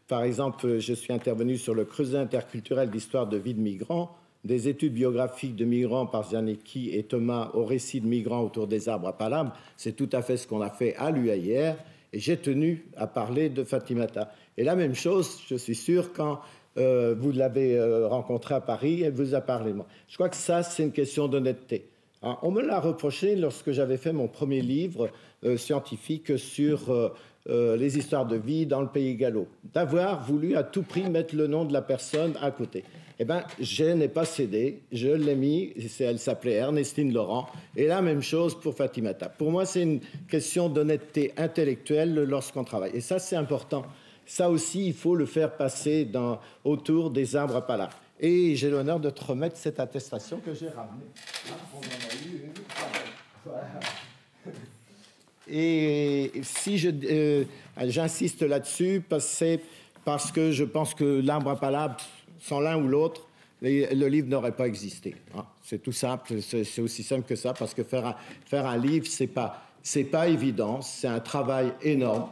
par exemple, je suis intervenu sur le creuset interculturel d'histoire de vie de migrants, des études biographiques de migrants par Zianicki et Thomas au récit de migrants autour des arbres à palabres. C'est tout à fait ce qu'on a fait à l'UAIR. Et j'ai tenu à parler de Fatimata. Et la même chose, je suis sûr, quand vous l'avez rencontrée à Paris, elle vous a parlé de moi. Je crois que ça, c'est une question d'honnêteté. On me l'a reproché lorsque j'avais fait mon premier livre scientifique sur les histoires de vie dans le pays gallo, d'avoir voulu à tout prix mettre le nom de la personne à côté. Eh bien, je n'ai pas cédé, je l'ai mis, elle s'appelait Ernestine Laurent, et la même chose pour Fatimata. Pour moi, c'est une question d'honnêteté intellectuelle lorsqu'on travaille. Et ça, c'est important. Ça aussi, il faut le faire passer autour des arbres à palabres. Et j'ai l'honneur de te remettre cette attestation que j'ai ramenée. On en a eu une. Voilà. Et si j'insiste là-dessus, parce que je pense que l'arbre à palabres, sans l'un ou l'autre, le livre n'aurait pas existé. C'est tout simple, c'est aussi simple que ça, parce que faire un livre, c'est pas évident, c'est un travail énorme.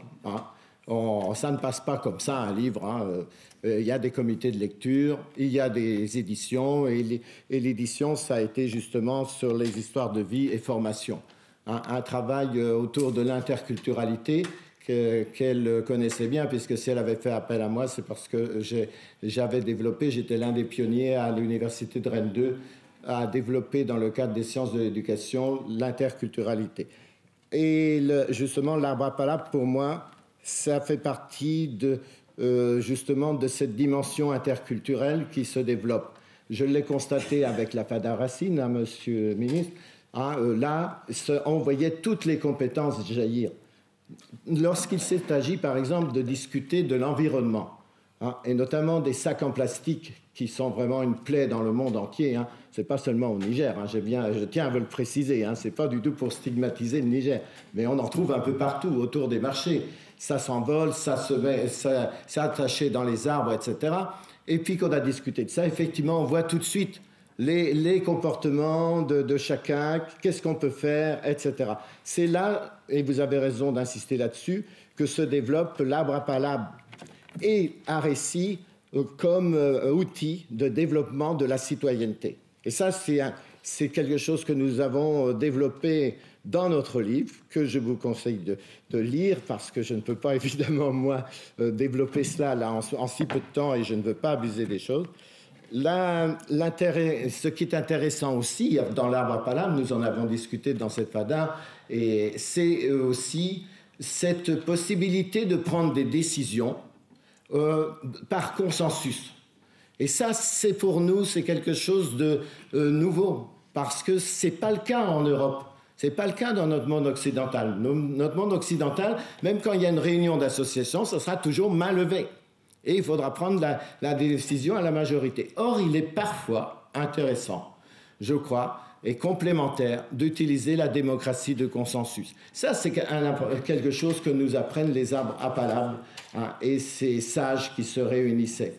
Ça ne passe pas comme ça, un livre. Il y a des comités de lecture, il y a des éditions, et l'édition, ça a été justement sur les histoires de vie et formation. Un travail autour de l'interculturalité qu'elle connaissait bien, puisque si elle avait fait appel à moi, c'est parce que j'étais l'un des pionniers à l'université de Rennes 2 à développer dans le cadre des sciences de l'éducation l'interculturalité. Et justement, l'arbre à palabres, pour moi, ça fait partie justement de cette dimension interculturelle qui se développe. Je l'ai constaté avec la FADA Racine, monsieur le ministre. Là, on voyait toutes les compétences jaillir. Lorsqu'il s'est agi, par exemple, de discuter de l'environnement, et notamment des sacs en plastique qui sont vraiment une plaie dans le monde entier, ce n'est pas seulement au Niger, je tiens à vous le préciser, ce n'est pas du tout pour stigmatiser le Niger, mais on en trouve un peu partout autour des marchés. Ça s'envole, c'est attaché dans les arbres, etc. Et puis qu'on a discuté de ça, effectivement, on voit tout de suite les comportements de chacun, qu'est-ce qu'on peut faire, etc. C'est là, et vous avez raison d'insister là-dessus, que se développe l'arbre à palabres et un récit comme outil de développement de la citoyenneté. Et ça, c'est quelque chose que nous avons développé dans notre livre, que je vous conseille de lire, parce que je ne peux pas évidemment, moi, développer cela là, en si peu de temps, et je ne veux pas abuser des choses. Ce qui est intéressant aussi dans l'arbre à palabres, nous en avons discuté dans cette FADA, et c'est aussi cette possibilité de prendre des décisions par consensus. Et ça, c'est pour nous, c'est quelque chose de nouveau, parce que ce n'est pas le cas en Europe. Ce n'est pas le cas dans notre monde occidental. Notre monde occidental, même quand il y a une réunion d'association, ça sera toujours main levée. Et il faudra prendre la décision à la majorité. Or, il est parfois intéressant, je crois, et complémentaire d'utiliser la démocratie de consensus. Ça, c'est quelque chose que nous apprennent les arbres appalables, hein, et ces sages qui se réunissaient.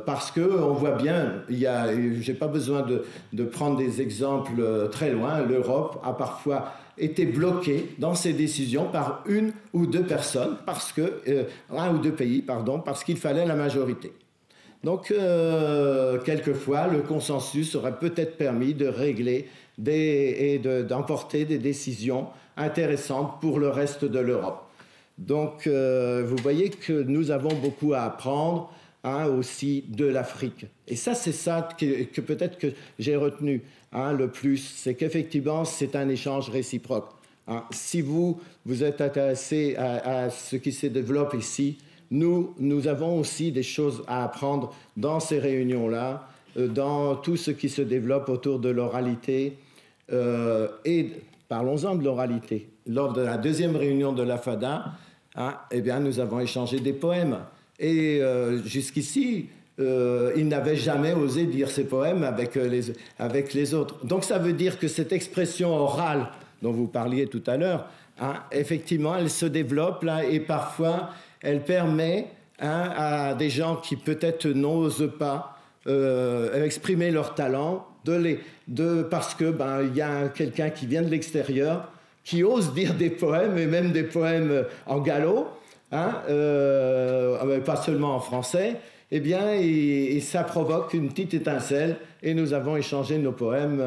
Parce qu'on voit bien, je n'ai pas besoin de prendre des exemples très loin, l'Europe a parfois été bloquée dans ses décisions par une ou deux personnes, un ou deux pays, parce qu'il fallait la majorité. Donc, quelquefois, le consensus aurait peut-être permis de régler et d'emporter des décisions intéressantes pour le reste de l'Europe. Donc, vous voyez que nous avons beaucoup à apprendre, hein, aussi de l'Afrique. Et ça, c'est ça que peut-être que j'ai retenu, hein, le plus, c'est qu'effectivement, c'est un échange réciproque. Hein. Si vous êtes intéressé à ce qui se développe ici, nous avons aussi des choses à apprendre dans ces réunions-là, dans tout ce qui se développe autour de l'oralité. Et parlons-en de l'oralité. Lors de la deuxième réunion de la FADA, hein, eh bien, nous avons échangé des poèmes. Et jusqu'ici, il n'avait jamais osé dire ces poèmes avec les autres. Donc ça veut dire que cette expression orale dont vous parliez tout à l'heure, hein, effectivement, elle se développe là, et parfois, elle permet, hein, à des gens qui peut-être n'osent pas exprimer leur talent, parce que il y a quelqu'un qui vient de l'extérieur, qui ose dire des poèmes, et même des poèmes en gallo, hein, pas seulement en français, eh bien, et ça provoque une petite étincelle, et nous avons échangé nos poèmes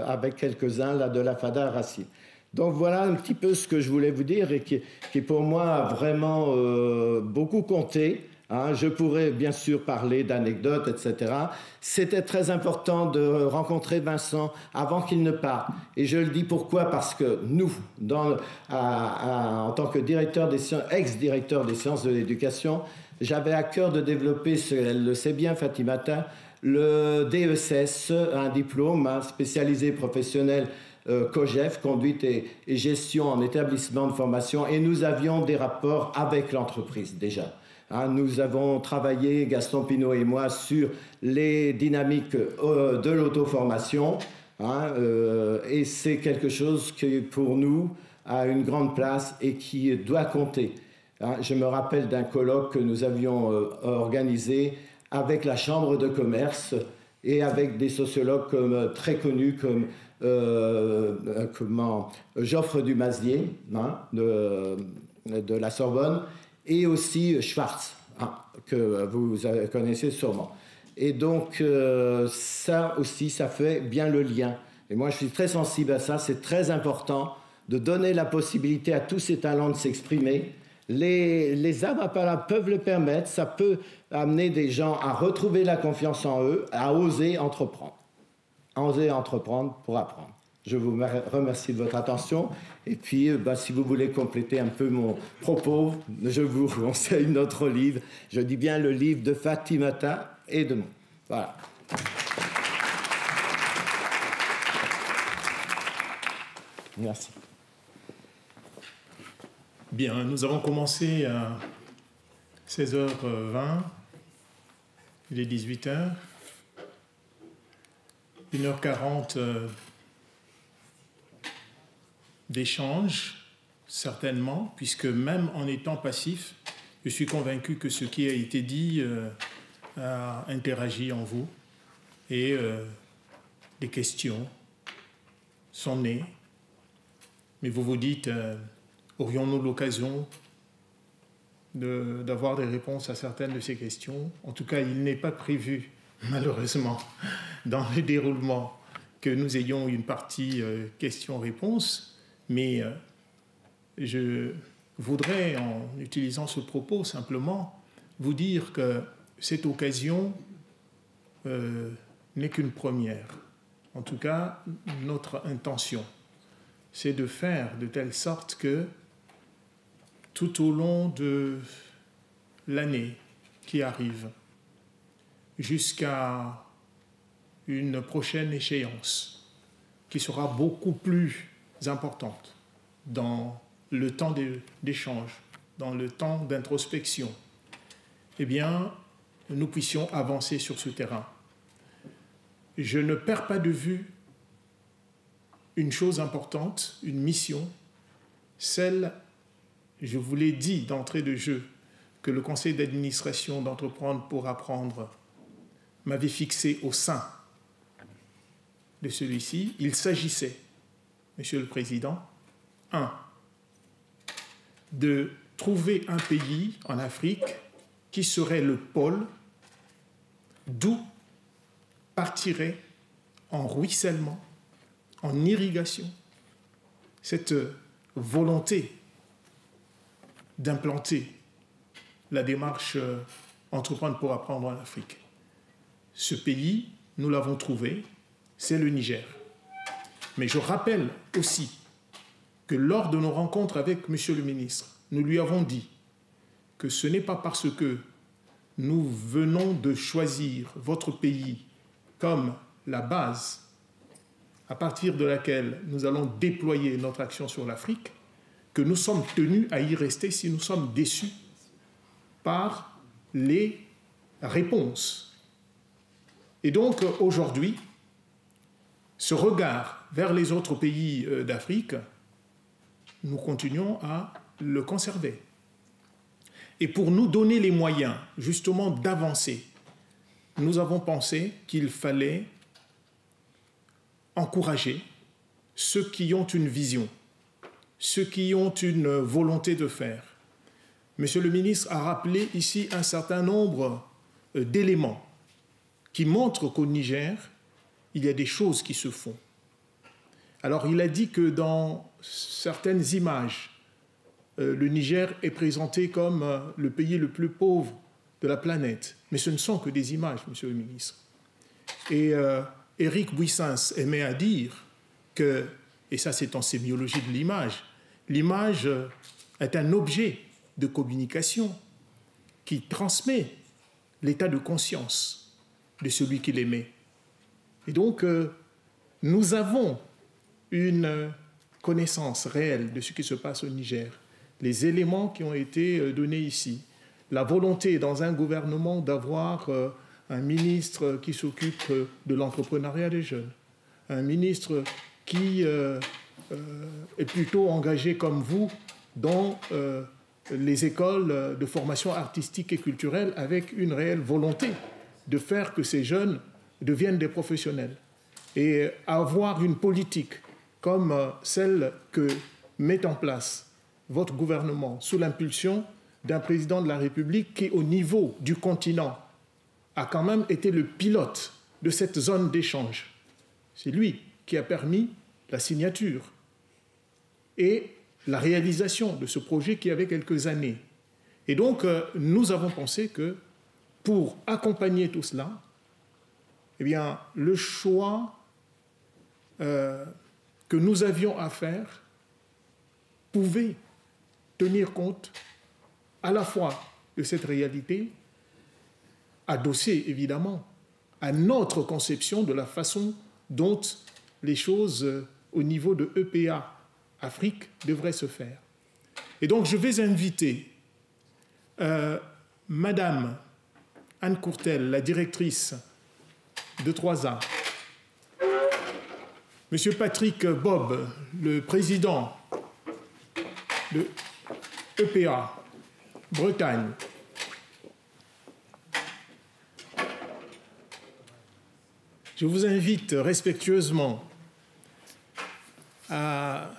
avec quelques-uns là, de la Fada Racine. Donc voilà un petit peu ce que je voulais vous dire, et qui pour moi a vraiment beaucoup compté. Hein. Je pourrais bien sûr parler d'anecdotes, etc. C'était très important de rencontrer Vincent avant qu'il ne parte. Et je le dis pourquoi? Parce que nous, en tant que ex-directeur des sciences de l'éducation, j'avais à cœur de développer, elle le sait bien Fatimata, le DESS, un diplôme spécialisé professionnel COGEF, conduite et gestion en établissement de formation, et nous avions des rapports avec l'entreprise déjà. Hein, nous avons travaillé, Gaston Pinault et moi, sur les dynamiques de l'auto-formation, hein, et c'est quelque chose qui, pour nous, a une grande place et qui doit compter. Hein, je me rappelle d'un colloque que nous avions organisé avec la Chambre de commerce et avec des sociologues très connus comme Geoffre Dumazier, hein, de la Sorbonne, et aussi Schwartz, hein, que vous connaissez sûrement. Et donc, ça aussi, ça fait bien le lien. Et moi, je suis très sensible à ça. C'est très important de donner la possibilité à tous ces talents de s'exprimer. Les arbres appalables peuvent le permettre. Ça peut amener des gens à retrouver la confiance en eux, à oser entreprendre. Oser entreprendre pour apprendre. Je vous remercie de votre attention. Et puis, si vous voulez compléter un peu mon propos, je vous conseille notre livre. Je dis bien le livre de Fatimata et de moi. Voilà. Merci. Bien, nous avons commencé à 16h20. Il est 18h. 1h40 d'échange, certainement, puisque même en étant passif, je suis convaincu que ce qui a été dit a interagi en vous, et des questions sont nées. Mais vous vous dites, aurions-nous l'occasion d'avoir des réponses à certaines de ces questions? En tout cas, il n'est pas prévu, malheureusement, dans le déroulement, que nous ayons une partie questions-réponses, mais je voudrais, en utilisant ce propos, simplement vous dire que cette occasion n'est qu'une première. En tout cas, notre intention, c'est de faire de telle sorte que tout au long de l'année qui arrive, jusqu'à une prochaine échéance qui sera beaucoup plus importante dans le temps d'échange, dans le temps d'introspection, eh bien, nous puissions avancer sur ce terrain. Je ne perds pas de vue une chose importante, une mission, celle, je vous l'ai dit d'entrée de jeu, que le conseil d'administration d'Entreprendre pour Apprendre m'avait fixé au sein de celui-ci. Il s'agissait, Monsieur le Président, 1. de trouver un pays en Afrique qui serait le pôle d'où partirait en ruissellement, en irrigation, cette volonté d'implanter la démarche Entreprendre pour apprendre en Afrique. Ce pays, nous l'avons trouvé, c'est le Niger. Mais je rappelle aussi que lors de nos rencontres avec Monsieur le ministre, nous lui avons dit que ce n'est pas parce que nous venons de choisir votre pays comme la base à partir de laquelle nous allons déployer notre action sur l'Afrique que nous sommes tenus à y rester si nous sommes déçus par les réponses. Et donc aujourd'hui, ce regard vers les autres pays d'Afrique, nous continuons à le conserver. Et pour nous donner les moyens justement d'avancer, nous avons pensé qu'il fallait encourager ceux qui ont une vision, ceux qui ont une volonté de faire. Monsieur le ministre a rappelé ici un certain nombre d'éléments qui montrent qu'au Niger, il y a des choses qui se font. Alors, il a dit que dans certaines images, le Niger est présenté comme le pays le plus pauvre de la planète. Mais ce ne sont que des images, Monsieur le ministre. Et Éric Buissens aimait à dire que, et ça c'est en sémiologie de l'image est un objet de communication qui transmet l'état de conscience de celui qui l'émet. Et donc, nous avons une connaissance réelle de ce qui se passe au Niger, les éléments qui ont été donnés ici, la volonté dans un gouvernement d'avoir un ministre qui s'occupe de l'entrepreneuriat des jeunes, un ministre qui est plutôt engagé comme vous dans les écoles de formation artistique et culturelle avec une réelle volonté de faire que ces jeunes deviennent des professionnels. Et avoir une politique comme celle que met en place votre gouvernement sous l'impulsion d'un président de la République qui, au niveau du continent, a quand même été le pilote de cette zone d'échange. C'est lui qui a permis la signature et la réalisation de ce projet qui avait quelques années. Et donc, nous avons pensé que pour accompagner tout cela, eh bien, le choix que nous avions à faire pouvait tenir compte à la fois de cette réalité, adossée évidemment à notre conception de la façon dont les choses au niveau de EPA Afrique devraient se faire. Et donc je vais inviter Madame Anne Courtel, la directrice de 3A, Monsieur Patrick Bob, le président de EPA Bretagne, je vous invite respectueusement à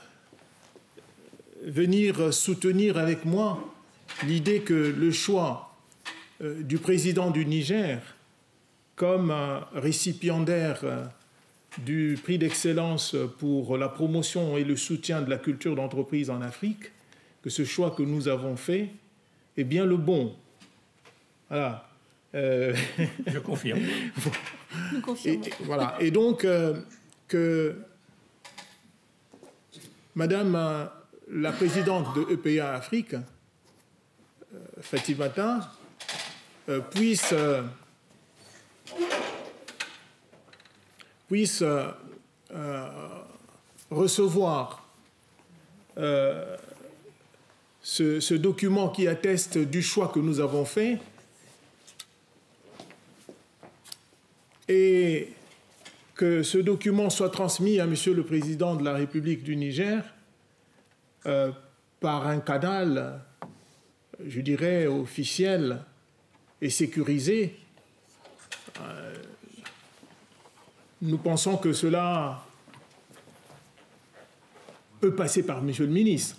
venir soutenir avec moi l'idée que le choix du président du Niger comme récipiendaire du prix d'excellence pour la promotion et le soutien de la culture d'entreprise en Afrique, que ce choix que nous avons fait est bien le bon. Voilà. Je confirme. Nous confirmons. Voilà. Et donc, que Madame la présidente de EPA Afrique, Fatimata, puisse recevoir ce document qui atteste du choix que nous avons fait et que ce document soit transmis à Monsieur le Président de la République du Niger par un canal, je dirais, officiel et sécurisé. Nous pensons que cela peut passer par Monsieur le ministre.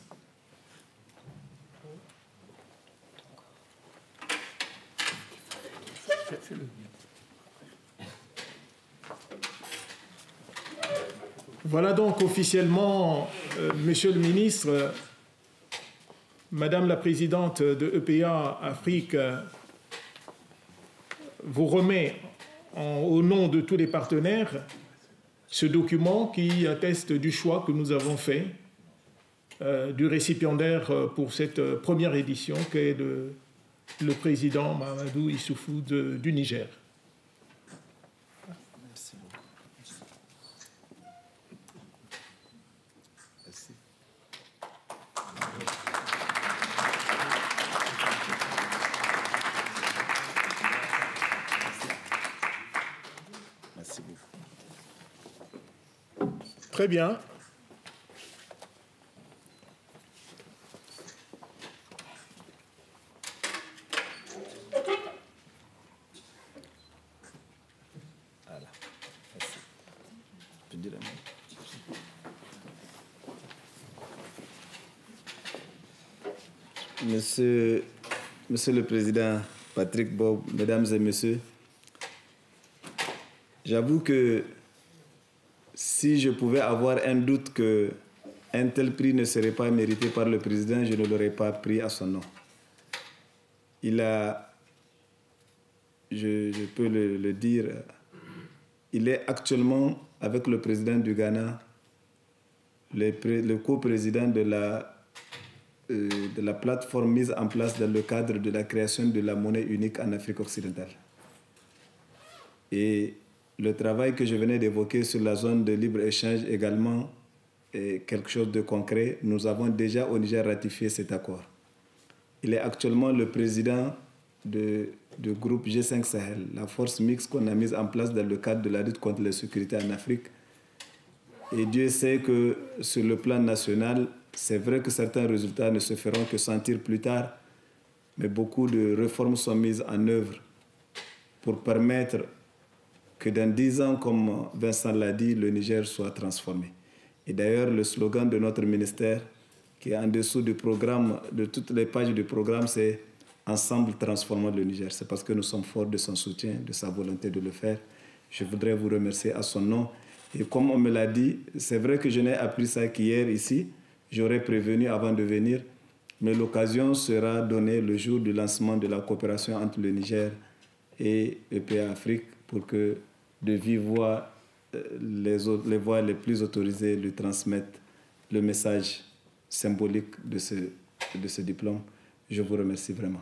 Voilà donc officiellement, Monsieur le ministre, Madame la présidente de EPA Afrique vous remet au nom de tous les partenaires ce document qui atteste du choix que nous avons fait du récipiendaire pour cette première édition qu'est le président Mahamadou Issoufou du Niger. Très bien. Voilà. Merci. Je dirais même. Monsieur le Président Patrick Bob, Mesdames et Messieurs, j'avoue que si je pouvais avoir un doute qu'un tel prix ne serait pas mérité par le Président, je ne l'aurais pas pris à son nom. Il a, je peux le dire, il est actuellement, avec le Président du Ghana, le coprésident de la plateforme mise en place dans le cadre de la création de la monnaie unique en Afrique occidentale. Et le travail que je venais d'évoquer sur la zone de libre-échange également est quelque chose de concret. Nous avons déjà au Niger ratifié cet accord. Il est actuellement le président du groupe G5 Sahel, la force mixte qu'on a mise en place dans le cadre de la lutte contre l'insécurité en Afrique. Et Dieu sait que sur le plan national, c'est vrai que certains résultats ne se feront que sentir plus tard, mais beaucoup de réformes sont mises en œuvre pour permettre que dans 10 ans, comme Vincent l'a dit, le Niger soit transformé. Et d'ailleurs, le slogan de notre ministère, qui est en dessous du programme, de toutes les pages du programme, c'est « Ensemble, transformons le Niger ». C'est parce que nous sommes forts de son soutien, de sa volonté de le faire. Je voudrais vous remercier à son nom. Et comme on me l'a dit, c'est vrai que je n'ai appris ça qu'hier ici. J'aurais prévenu avant de venir, mais l'occasion sera donnée le jour du lancement de la coopération entre le Niger et EPA Afrique pour que de vive voix, les voix les plus autorisées lui transmettent le message symbolique de ce diplôme. Je vous remercie vraiment.